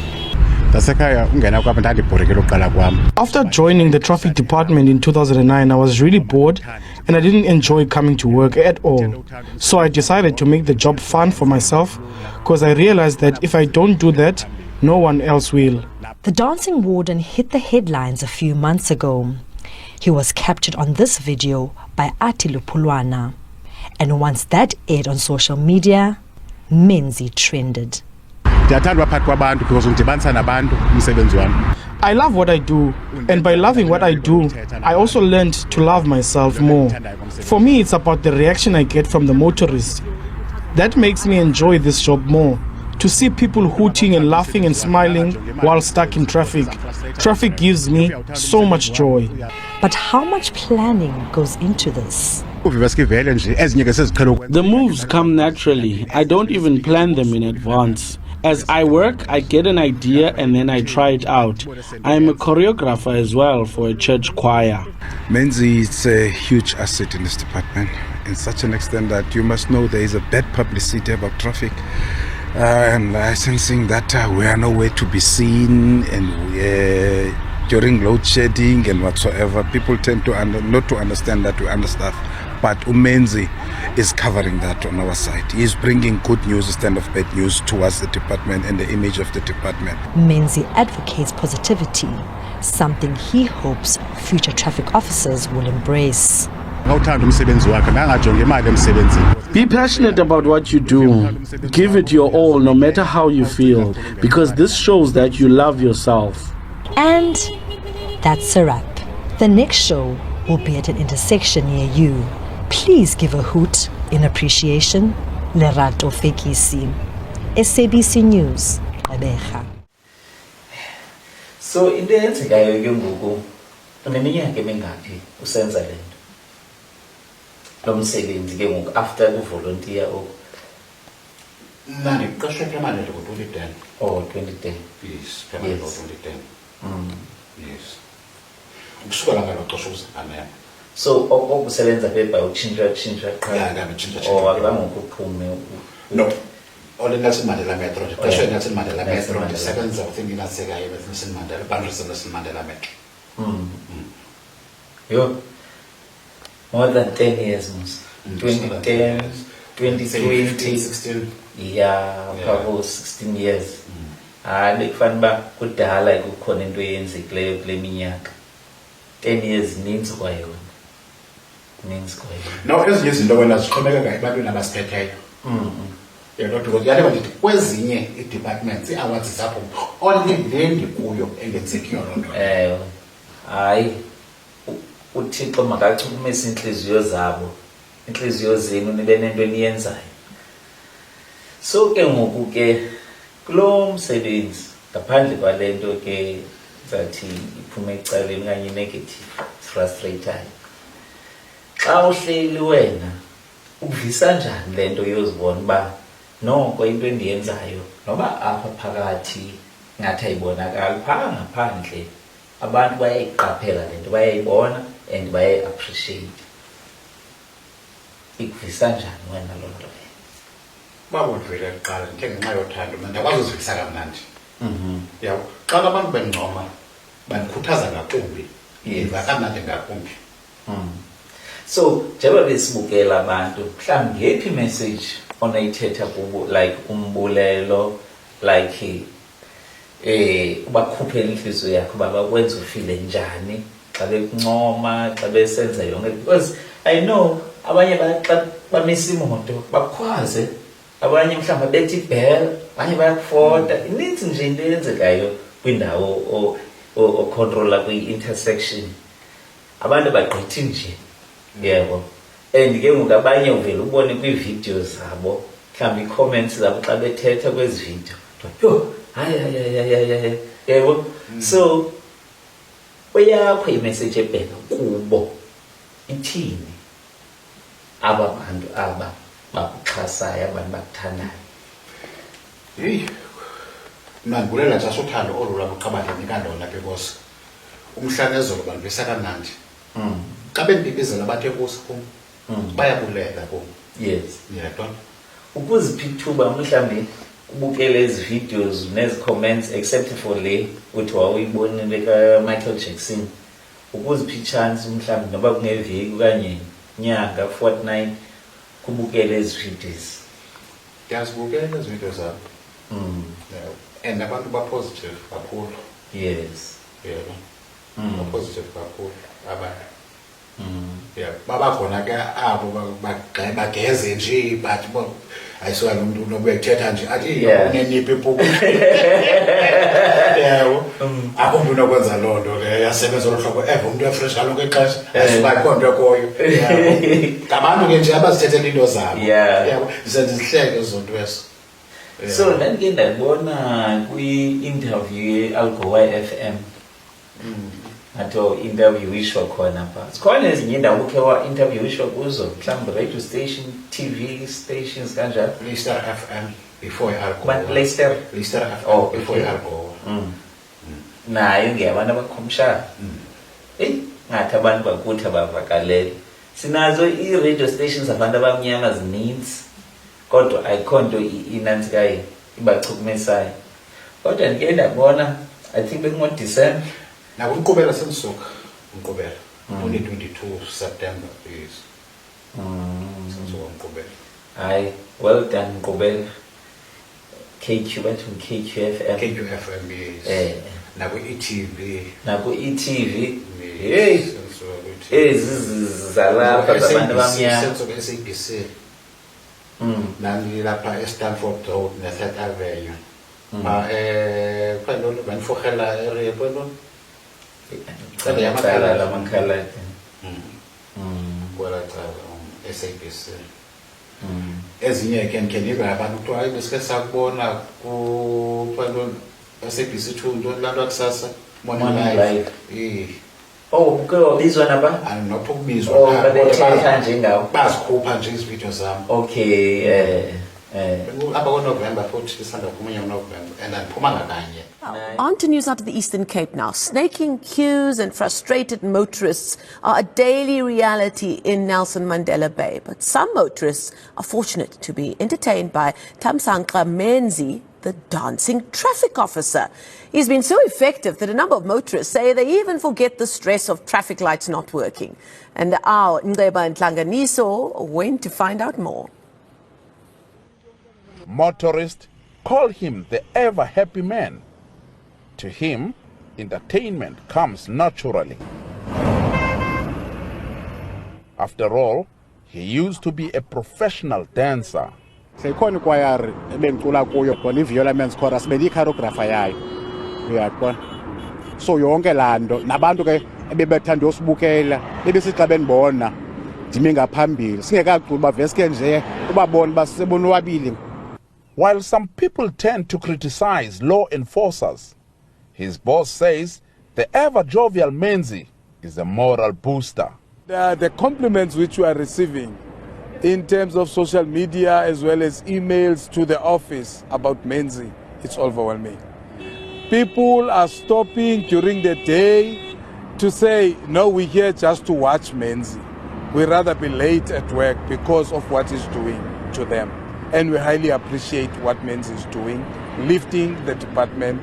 After joining the traffic department in 2009, I was really bored and I didn't enjoy coming to work at all. So I decided to make the job fun for myself because I realized that if I don't do that, no one else will. The dancing warden hit the headlines a few months ago. He was captured on this video by Atilu Pulwana. And once that aired on social media, Menzi trended. I love what I do, and by loving what I do, I also learned to love myself more. For me, it's about the reaction I get from the motorists. That makes me enjoy this job more. To see people hooting and laughing and smiling while stuck in traffic. Traffic gives me so much joy. But how much planning goes into this? The moves come naturally. I don't even plan them in advance. As I work, I get an idea and then I try it out. I'm a choreographer as well for a church choir. Menzi is a huge asset in this department, in such an extent that you must know there is a bad publicity about traffic and licensing, that we are nowhere to be seen, and during load shedding and whatsoever, people tend to not to understand that we understaff. But Menzi is covering that on our side. He is bringing good news instead of bad news towards the department and the image of the department. Menzi advocates positivity, something he hopes future traffic officers will embrace. Be passionate about what you do. Give it your all, no matter how you feel, because this shows that you love yourself. And that's a wrap. The next show will be at an intersection near you. Please give a hoot in appreciation. Lerato Fekisi, SABC News, Gqeberha. So into eyenzekayo ke ngoku uneminyaka emingaphi usenza le nto lo msebenzi ke ngoku after uvolunteer oku? Mna ndiqeshwe permanent ngo-2010. Oh, 2010. Yes, permanent Yes. ngo-2010. Yes. Ukusukela ngalo xesha uzanema. So okusebenza phepha utshintsha qha. Yeah, ngabitshintsha. Oh, akuzange ukuphume. No. Ole Nelson Mandela Metro, ndiqeshwe Nelson Mandela Metro, ndisebenza uthini inasekayo Nelson Mandela, boundaries Nelson Mandela Metro. Yo, more than 10 years, Mus. 2010, 2020, 16. yeah, probably 16 years. Ndikufana uba kudala kukhona into eyenzekileyo kule minyaka. 10 years ninzi kwayona. No, ezinye izinto wena zixhomekeka ebantwini abasiphetheyo. Yena because yaleba ndithi kwezinye i-departments i-awards zapho only le ndikuyo engenzekiyo loo nto. Hayi, uThixo makachukumisa inhliziyo zabo, inhliziyo zenu nibe nento eniyenzayo. So ke ngoku ke kulo msebenzi ngaphandle kwale nto ke zathi iphume ecaleni kanye negative frustrating. Xa uhleli wena uvisa njani le nto yozibona uba noko into endiyenzayo noba apha phakathi ngathi ayibonakali phaa ngaphandle abantu bayayiqaphela le nto, bayayibona and bayayi-appreciate. Ikuvisa njani wena loo nto leyo? Babondivile kuqala ndithe ngenxa yothando mna ndiyakwazi uzivisa kamnandi. Yabo xa abantu bendincoma bandikhuthaza ngakumbi, ndiva kamnandi ngakumbi. So njengoba besibukela abantu mhlawumbi ngeyiphi message onayithetha kubo, like umbulelo, like ubakhuphela inhliziyo yakho uba bakwenza ufile njani xa bekuncoma, xa besenza yonke, because I know abanye xa bamisa imoto bakhwaze, abanye mhlawumbi bethi ibhela, abanye bayakufota. Ininzi nje into eyenzekayo kwindawo ocontrola kwi-intersection. Abantu bagqithi nje, yebo. And ke ngoku abanye uvele ubone kwiividiyo zabo, mhlawumbi ii-comments zabo xa bethetha kwezi video, yo hayi, yebo. So uyakho imessage ebheka kubo ithini aba bantu aba bakuxhasayo, abantu bakuthandayo? Heyi, mna ndibulela xa sothando olu lwabo qabanika lona because umhla nezolo bandivisa kamnandi. Xa bendibizela bathe kusi kum bayabulela kum. Yes. Yedwa Ukuzipha ithuba mhlawumbi ubukele ezi videos nezi comments except for le uthi wawuyibonile ka-Michael Jackson, ukuzipha chance mhlawumbi noba kungeveki okanye nyanga, fortnight, kubukele ezi videos. ndiyazibukela ezi video zabo. And abantu ba-positive kakhulu. Yes. Yebo. Ba-positive kakhulu abantu. Yeah, babakhona ke abo bageze nje but ayisiwa nomuntu unobethetha nje athi uneniphi ibhuku. Yebo. Akho umuntu okwenza loo nto ke yasebenzalohlobo umuntu efresh ngalonke ixesha ayisuka ikhonto koyo. Ngabantu ke nje abazithethela into zabo. Yebo, zihleke zonto eso. So ndandike ndabona kwi-interview ye-Algoa FM ngathi interviewishwa khona pha. Sikhona ezinye indawo ukhe wa-interviewishwa kuzo mhlawumbe radio station, TV stations kanjalo. Leicester FM before i-Algoa. But Leicester FM Oh, before okay. i-Algoa. Nayo ngeyabantu abakhomshana. Ngathi abantu bakuthi abavakalele. Sinazo i-radio stations abantu abamnyama zininzi. Kodwa ayikho nto inansi kaye ibachukumisayo. Kodwa ndike ndabona I think bekungo-December. Now uNkqubela semsuka uNkqubela 2022 September is semsuka uNkqubela. Hayi, well done Nkqubela. KQ bathi KQFM. KQFM is naku-e.tv. Naku-e.tv. Hey, ezi zalapha zabantu abamnyama. Semsuka SABC. Nangilapha eStanford Road neThird Avenue. Kwalo banifogela area kwalo. Cala la mancala. Kwala SABC. Ezinye ke ndikhe abantu kuthiwa hayi besike sakubona kwalo SABC 2 ntoni kusasa Morning Live. Oh, uke wabizwa naba? Not ukubizwa. Oh, babethetha njengawo. Bazikhupha nje izividiyo zami. Okay, Apha ngoNovember futhi isanda kumunye ngoNovember and andiphuma ngakanye. On to news out of the Eastern Cape now. Snaking queues and frustrated motorists are a daily reality in Nelson Mandela Bay. But some motorists are fortunate to be entertained by Thamsanqa Menzi, the dancing traffic officer. He's been so effective that a number of motorists say they even forget the stress of traffic lights not working. And our Ngeba Ntlanganiso went to find out more. Motorists call him the ever-happy man. To him, entertainment comes naturally. After all, he used to be a professional dancer. Sekhona ikwayari ebengicula kuyo khona iViola Men's Chorus bendiyichoreographer yayo. Uyaqona. So yonke lando nabantu ke ebebethanda usibukela ebesithi xa benibona ndimi ngaphambili singekaculi baveske nje ubabona basebonwabile. While some people tend to criticize law enforcers, his boss says the ever-jovial Menzi is a moral booster. The compliments which you are receiving in terms of social media as well as emails to the office about Menzi, it's overwhelming. People are stopping during the day to say, no, we're here just to watch Menzi. We'd rather be late at work because of what he's doing to them. And we highly appreciate what Menzi is doing, lifting the department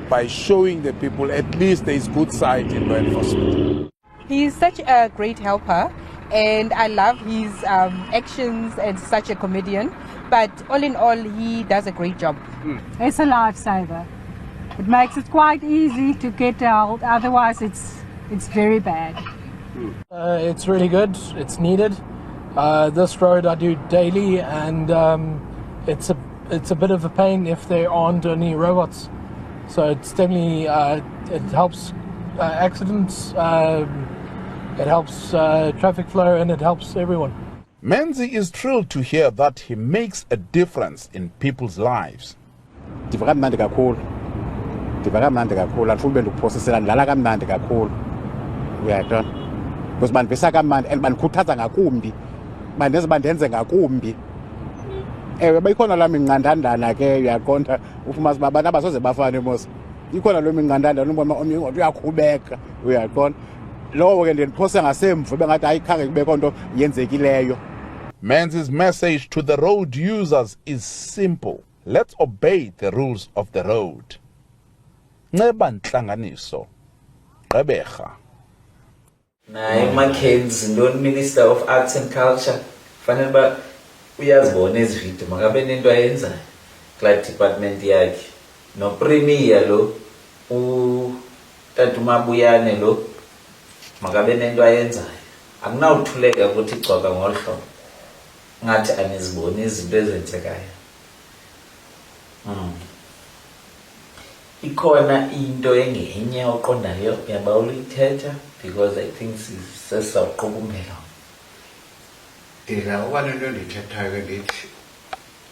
by showing the people at least there is good side in law enforcement. He's such a great helper, and I love his actions and such a comedian. But all in all, he does a great job. It's a lifesaver. It makes it quite easy to get out, otherwise it's very bad. It's really good. It's needed. This road I do daily, and it's a bit of a pain if there aren't any robots. So it's definitely it helps accidents, it helps traffic flow, and it helps everyone. Menzi is thrilled to hear that he makes a difference in people's lives. Ndiva kamnandi kakhulu. Andifuni bendiphosisela ndilala kamnandi kakhulu. Uyaqona. Because bandivisa kamnandi and bandikhuthaza ngakumbi. Bandenza bandenze ngakumbi. Ewe bayikhona lami inqandandana ke uyaqonda ufumazi abantu abasoze bafane mos. Ikhona lo minqandandana ubona omnye ngoba uyakhubeka uyaqonda. Lowo ke ndiphosa ngasemvu bengathi ayikhange kubekho nto yenzekileyo. Menzi's message to the road users is simple. Let's obey the rules of the road. Ngeba Ntlanganiso, Gqeberha. Naye Mackenzie, Ndoni Minister of Arts and Culture, fanele ba uyazibona ezi video makabe nento ayenzayo kula department yakhe. No premier lo Tata Mabuyane lo makabe nento ayenzayo. Akunawuthuleka ukuthi igcoka ngolhlobo. Ngathi anizibona izinto ezenzekayo. Ikhona into engenye oqondayo yaba ulithetha because I think sisawuqukumbela. Ndila okwanento endithethayo ke ndithi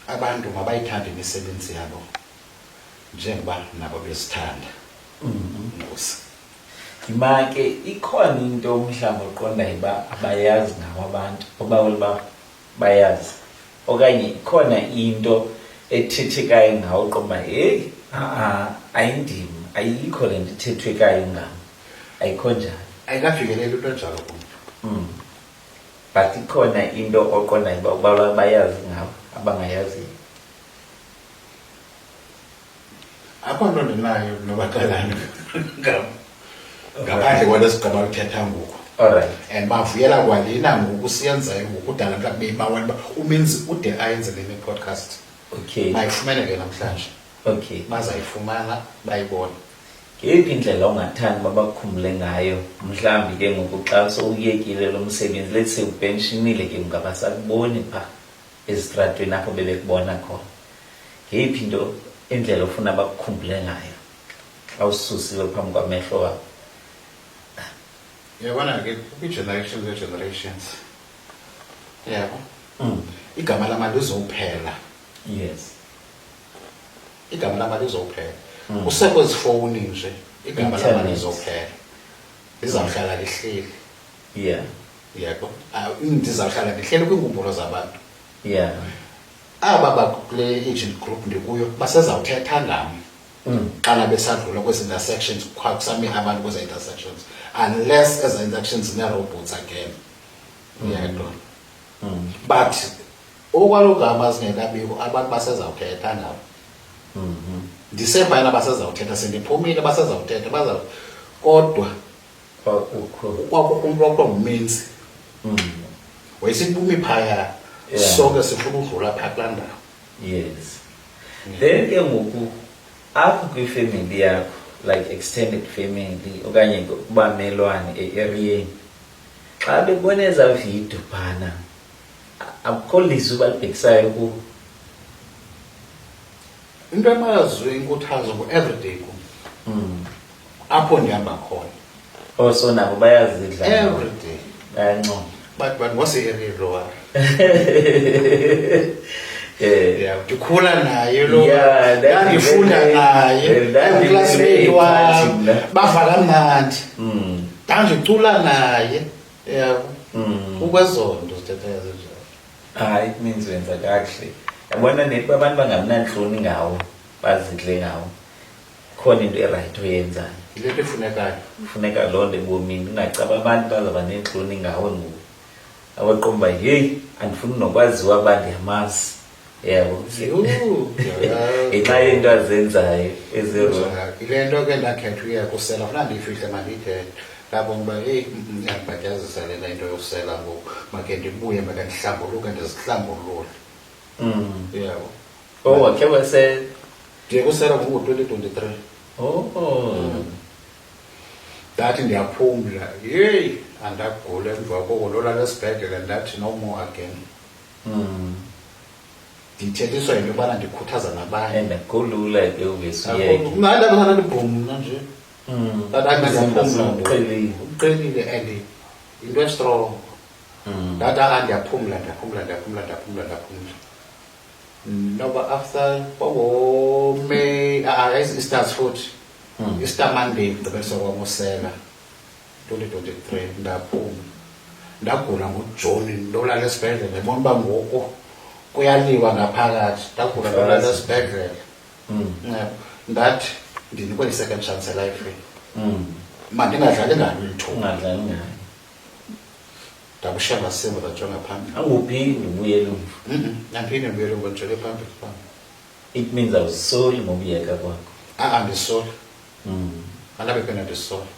abantu mabayithande imisebenzi yabo njengoba nabo besithanda. Nkosi. Imake ikhona into mhlawumbe oqonda iba abayazi ngawo abantu oba bayazi okanye ikhona into ethethekayo ngawo qomba ayindimi ayikho le nto ithethekayo ngam ayikho njalo ayikafikeleli into njalo kuyo. but ikhona into oqonda iba bayazi ngawo abangayaziyo. Akho nto ndinayo nobakalana ngam ngaphandle kwale sigaba uthetha ngoku. Alright. And bavuyela kwalena ngoku siyenzayo ngokudala mhlawumbe beyibawela uba umenzi ude ayenze le podcast. Okay. Bayifumene ke namhlanje. Okay. Bazayifumana bayibone. Ngeyiphi indlela ongathanda uba bakukhumbule ngayo mhlawumbi ke ngoku xa sowuyekile lo msebenzi, let's say upensionile ke ngabasakuboni pha ezitratweni apho bebekubona khona, ngeyiphi into indlela ofuna bakukhumbule ngayo xa ususiwe phambi kwamehlo wabo? Yabona ke generations yabo igama lamali lizophela. Yes. Igama lamali lizophela. Usekwezifoni nje igama lamali lizophela. Lizawuhlala lihleli. Yeah. Yabo ndizawuhlala lihleli kwiinkumbulo zabantu. Yeah. Aba bakule agent group ndikuyo basezawuthetha ngami xana besadlula kwezi intersections kusame abantu kwezi intersections unless as intersections ne-robots again. Yabo. But okwaloku abazingekabikho abantu basezawuthetha ngabo. Ndisembayana basezawuthetha sendiphumile basezawuthetha baza kodwa umntu wakho ngumenzi. Wayesibumi phaya sonke sifuna udlula phaa kulaa ndawo. Yes. Then ke ngoku apho kwifamily yakho like extended family okanye kubamelwane e-areyeni xa bebona eza video phana akukho lizwi balibhekisayo kuwo? Into emazwe inkuthazo ngu-everyday kum apho ndihamba khona. So nabo bayazidla Everyday. bayancoma. But ngose-area lowa. Ndikhula naye lo, ndandifunda naye, classmate wam, bava kamnandi. Ndandicula naye. Ukwezo nto zithethayo zinjalo. It means wenza kakuhle. Yabona nethi abantu bangamnantloni ngawo bazidle ngawo, khona into erayithi oyenzayo. Yile nto efunekayo. Kufuneka loo nto ebomini, ungacaba abantu bazawuba nentloni ngawe ngoku. Awaqomba heyi andifuni nokwaziwa uba ndiyamazi. Yabo. Ngenxa yento azenzayo ezero. Yile nto ke ndakhetha uya kusela funa ndiyifihle mandiyithethe. Ndabona uba heyi ndiyandibhatyazisa lena into yokusela ngoku makhe ndibuye makhe ndihlambuluke ndizihlambulule. Yabo. Wakhe wasela? Ndiye kusela ngo-2023. Ndathi ndiyaphumla yeyi andagula emva koko lolala esibhedlele ndathi no more again. Ndithethiswa yinto yobana ndikhuthaza nabanye. And akulula ke uvesiyeke. Ndandabona ndiphumla nje. Uqhelile and into estrong. Ndathi ndiyaphumla. Noba after May Easter futhi. Easter Monday ngibese kwaMosela 2023 ndaphuma. Ndagula ngoJoni ndolala esibhedlele ngibona uba ngoku kuyaliwa ngaphakathi. Ndagula ndolala esibhedlele. Ndathi ndinikwe i-second chance elife. Mandingadlali ngalo lithuba. Ungadlali ngayo. Ndabushiya ngasemva ndajonga phambili. Awuphindi ubuyele umva. Andiphinde ndibuyele umva ndijonge phambili. It means awusoli ngokuyeka kwakho. Andisoli. Andabe phela ndisoli.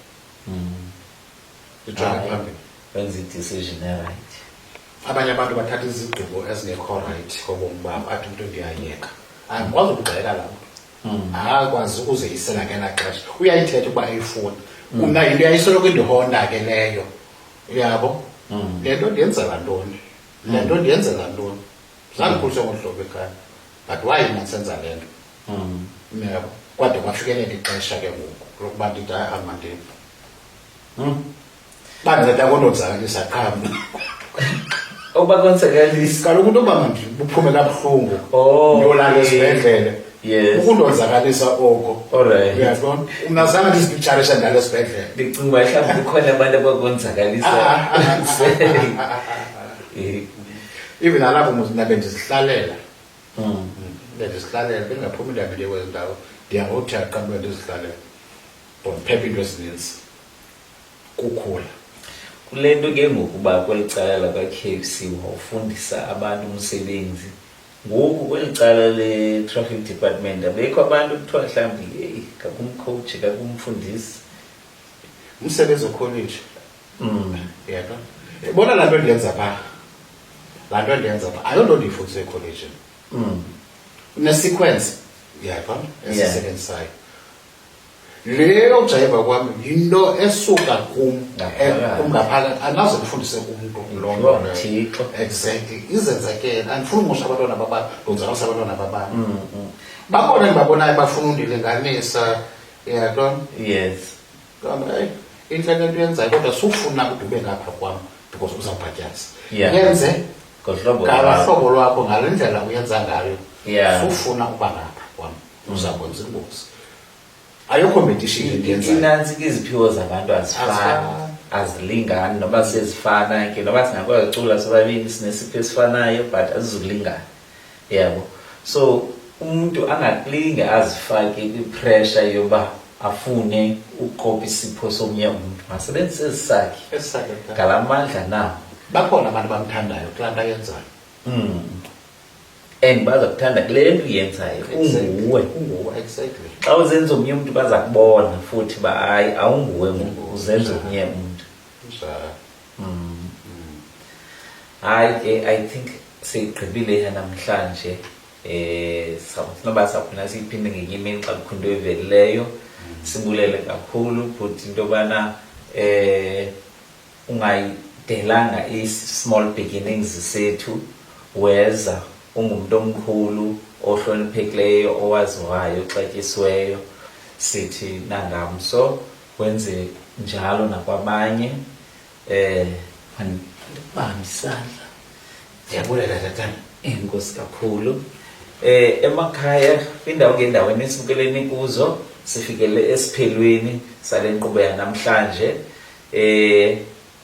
Ndijonge phambili. Wenza i-decision right. Abanye abantu bathatha izigqibo ezingekho right ngobomi babo athi umntu ndiyayeka. Andikwazi ukugxeka laa mntu. Akwazi ukuzeyisela ngelaa xesha. Uyayithetha ukuba ayifuni. Mna yinto yayisoloko indihonda ke leyo. Uyabo? Le nto ndiyenzela ntoni? Le nto ndiyenzela ntoni? Zandikhulise ngolu hlobo ekhaya. But why nasenza le nto? Yabo. Kwade kwafikelela ixesha ke ngoku lokuba ndithi ahamba ndini. Bandinceda kodwa ndizalisa qha mna. Oba konzakalisa. Kaloku into yoba buphume kabuhlungu Oh, uyolala esibhedlele yes. ukundonzakalisa oko. Alright. Uyabona? Mna zange ndizipitsharisha ndalo esibhedlele. Ndicinga uba mhlawumbi kukhona abantu abakonzakalisa. Even nalapho mna bendizihlalela. Bendizihlalela bengaphumi ndabe ndiye kwezi ndawo ndiyangothatha xa ndibe ndizihlalela ndiphepha into ezininzi kukhula. Kule nto ke ngokuba kweli cala lakwa-KFC wawufundisa abantu umsebenzi, ngoku kweli cala le-traffic department abekho abantu kuthiwa mhlawumbi kakumcoach kakumfundisi Umsebenzi wekholeji. Yebo. Bona laa nto ndiyenza phaa. Laa nto ndiyenza phaa ayonto ndiyifundise ekholejini. Une-sequence yebo esisebenzisayo. Le yokujayiva kwami yinto esuka kum ngaphakathi anaze ndifundise umntu loo nto. Exactly. Izenzekele andifuni umosha abantwana babani ndonzakalisa abantwana babani. Bakhona endibabonayo bafuna undilinganisa. Yebo. Yes. Hayi inhle into yenzayo kodwa sufuna udube ngapha kwam because uzawubhatyaza. Yeah. Yenze ngohlobo lwakho ngale ndlela uyenza ngayo. Yeah. Sufuna uba ngapha kwam uzakwenza ingozi. Ayokho competition endiyenzayo. Inanzi ke iziphiwo zabantu azifani, azilingani noba sezifana ke noba singakwazi ucula sobabini sinesipho esifanayo but azizukulingana. Yabo. So umuntu angakulinga azifake kwi-pressure yoba afune uqopha isipho somnye umuntu. Masebenzise ezisakhe. Ngalamandla nawo. Bakhona abantu bamthandayo kulaa nto ayenzayo. And baza kuthanda kule nto uyenzayo unguwe. Exactly. Xa uzenza omnye umuntu baza kubona futhi ba hayi awunguwe ngoku uzenza omnye umuntu. Hayi ke I think seyigqibile namhlanje sinoba sakhona siyiphinde ngenye imini xa kukho into evelileyo. Sibulele kakhulu futhi into yobana ungayidelanga i-small beginnings sethu weza ungumuntu omkhulu ohloniphekileyo owaziwayo oxatyisiweyo sithi nangamso wenze njalo nakwabanye bamba isandla. Ndiyabulela tatana. Enkosi kakhulu. Emakhaya kwindawo ngendaweni esibukeleni kuzo sifikele esiphelweni sale nkqubo yanamhlanje.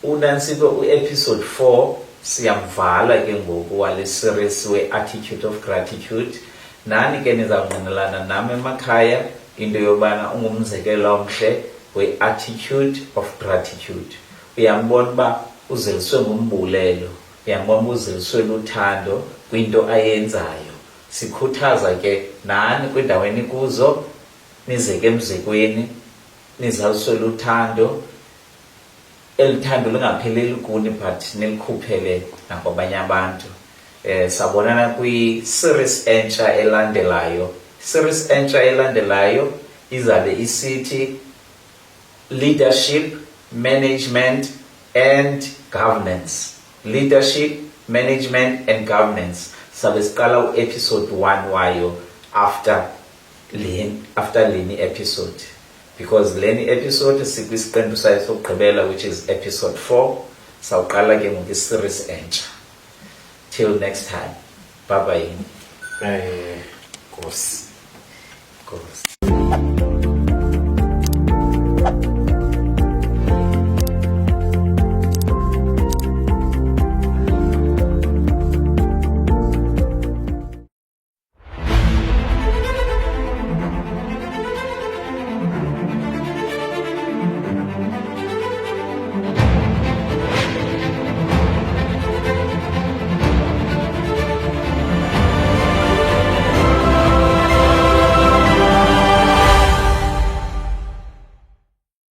Unansiko u-episode 4 siyamvala ke ngoku wale series we-attitude of gratitude. Nani ke nizawungqinelana nami emakhaya into yobana ungumzekelo omhle we-attitude of gratitude. Uyambona uba uzeliswe ngumbulelo, uyambona uba uzeliswe luthando kwinto ayenzayo. Sikhuthaza ke nani kwindaweni kuzo nizeke emzekweni nizaliswe luthando. Elithando lingapheleli kuni but nilikhuphele nakwabanye abantu. Sabonana kwi-series entsha elandelayo. Series entsha elandelayo izabe isithi leadership, management and governance. Leadership, management and governance. Sabe siqala u-episode 1 wayo after leni episode. Because leni episode sikwisiqendu sayo sokugqibela which is episode 4. Sawuqala ke ngoku i-series entsha. Till next time. Bye bye. Kosi.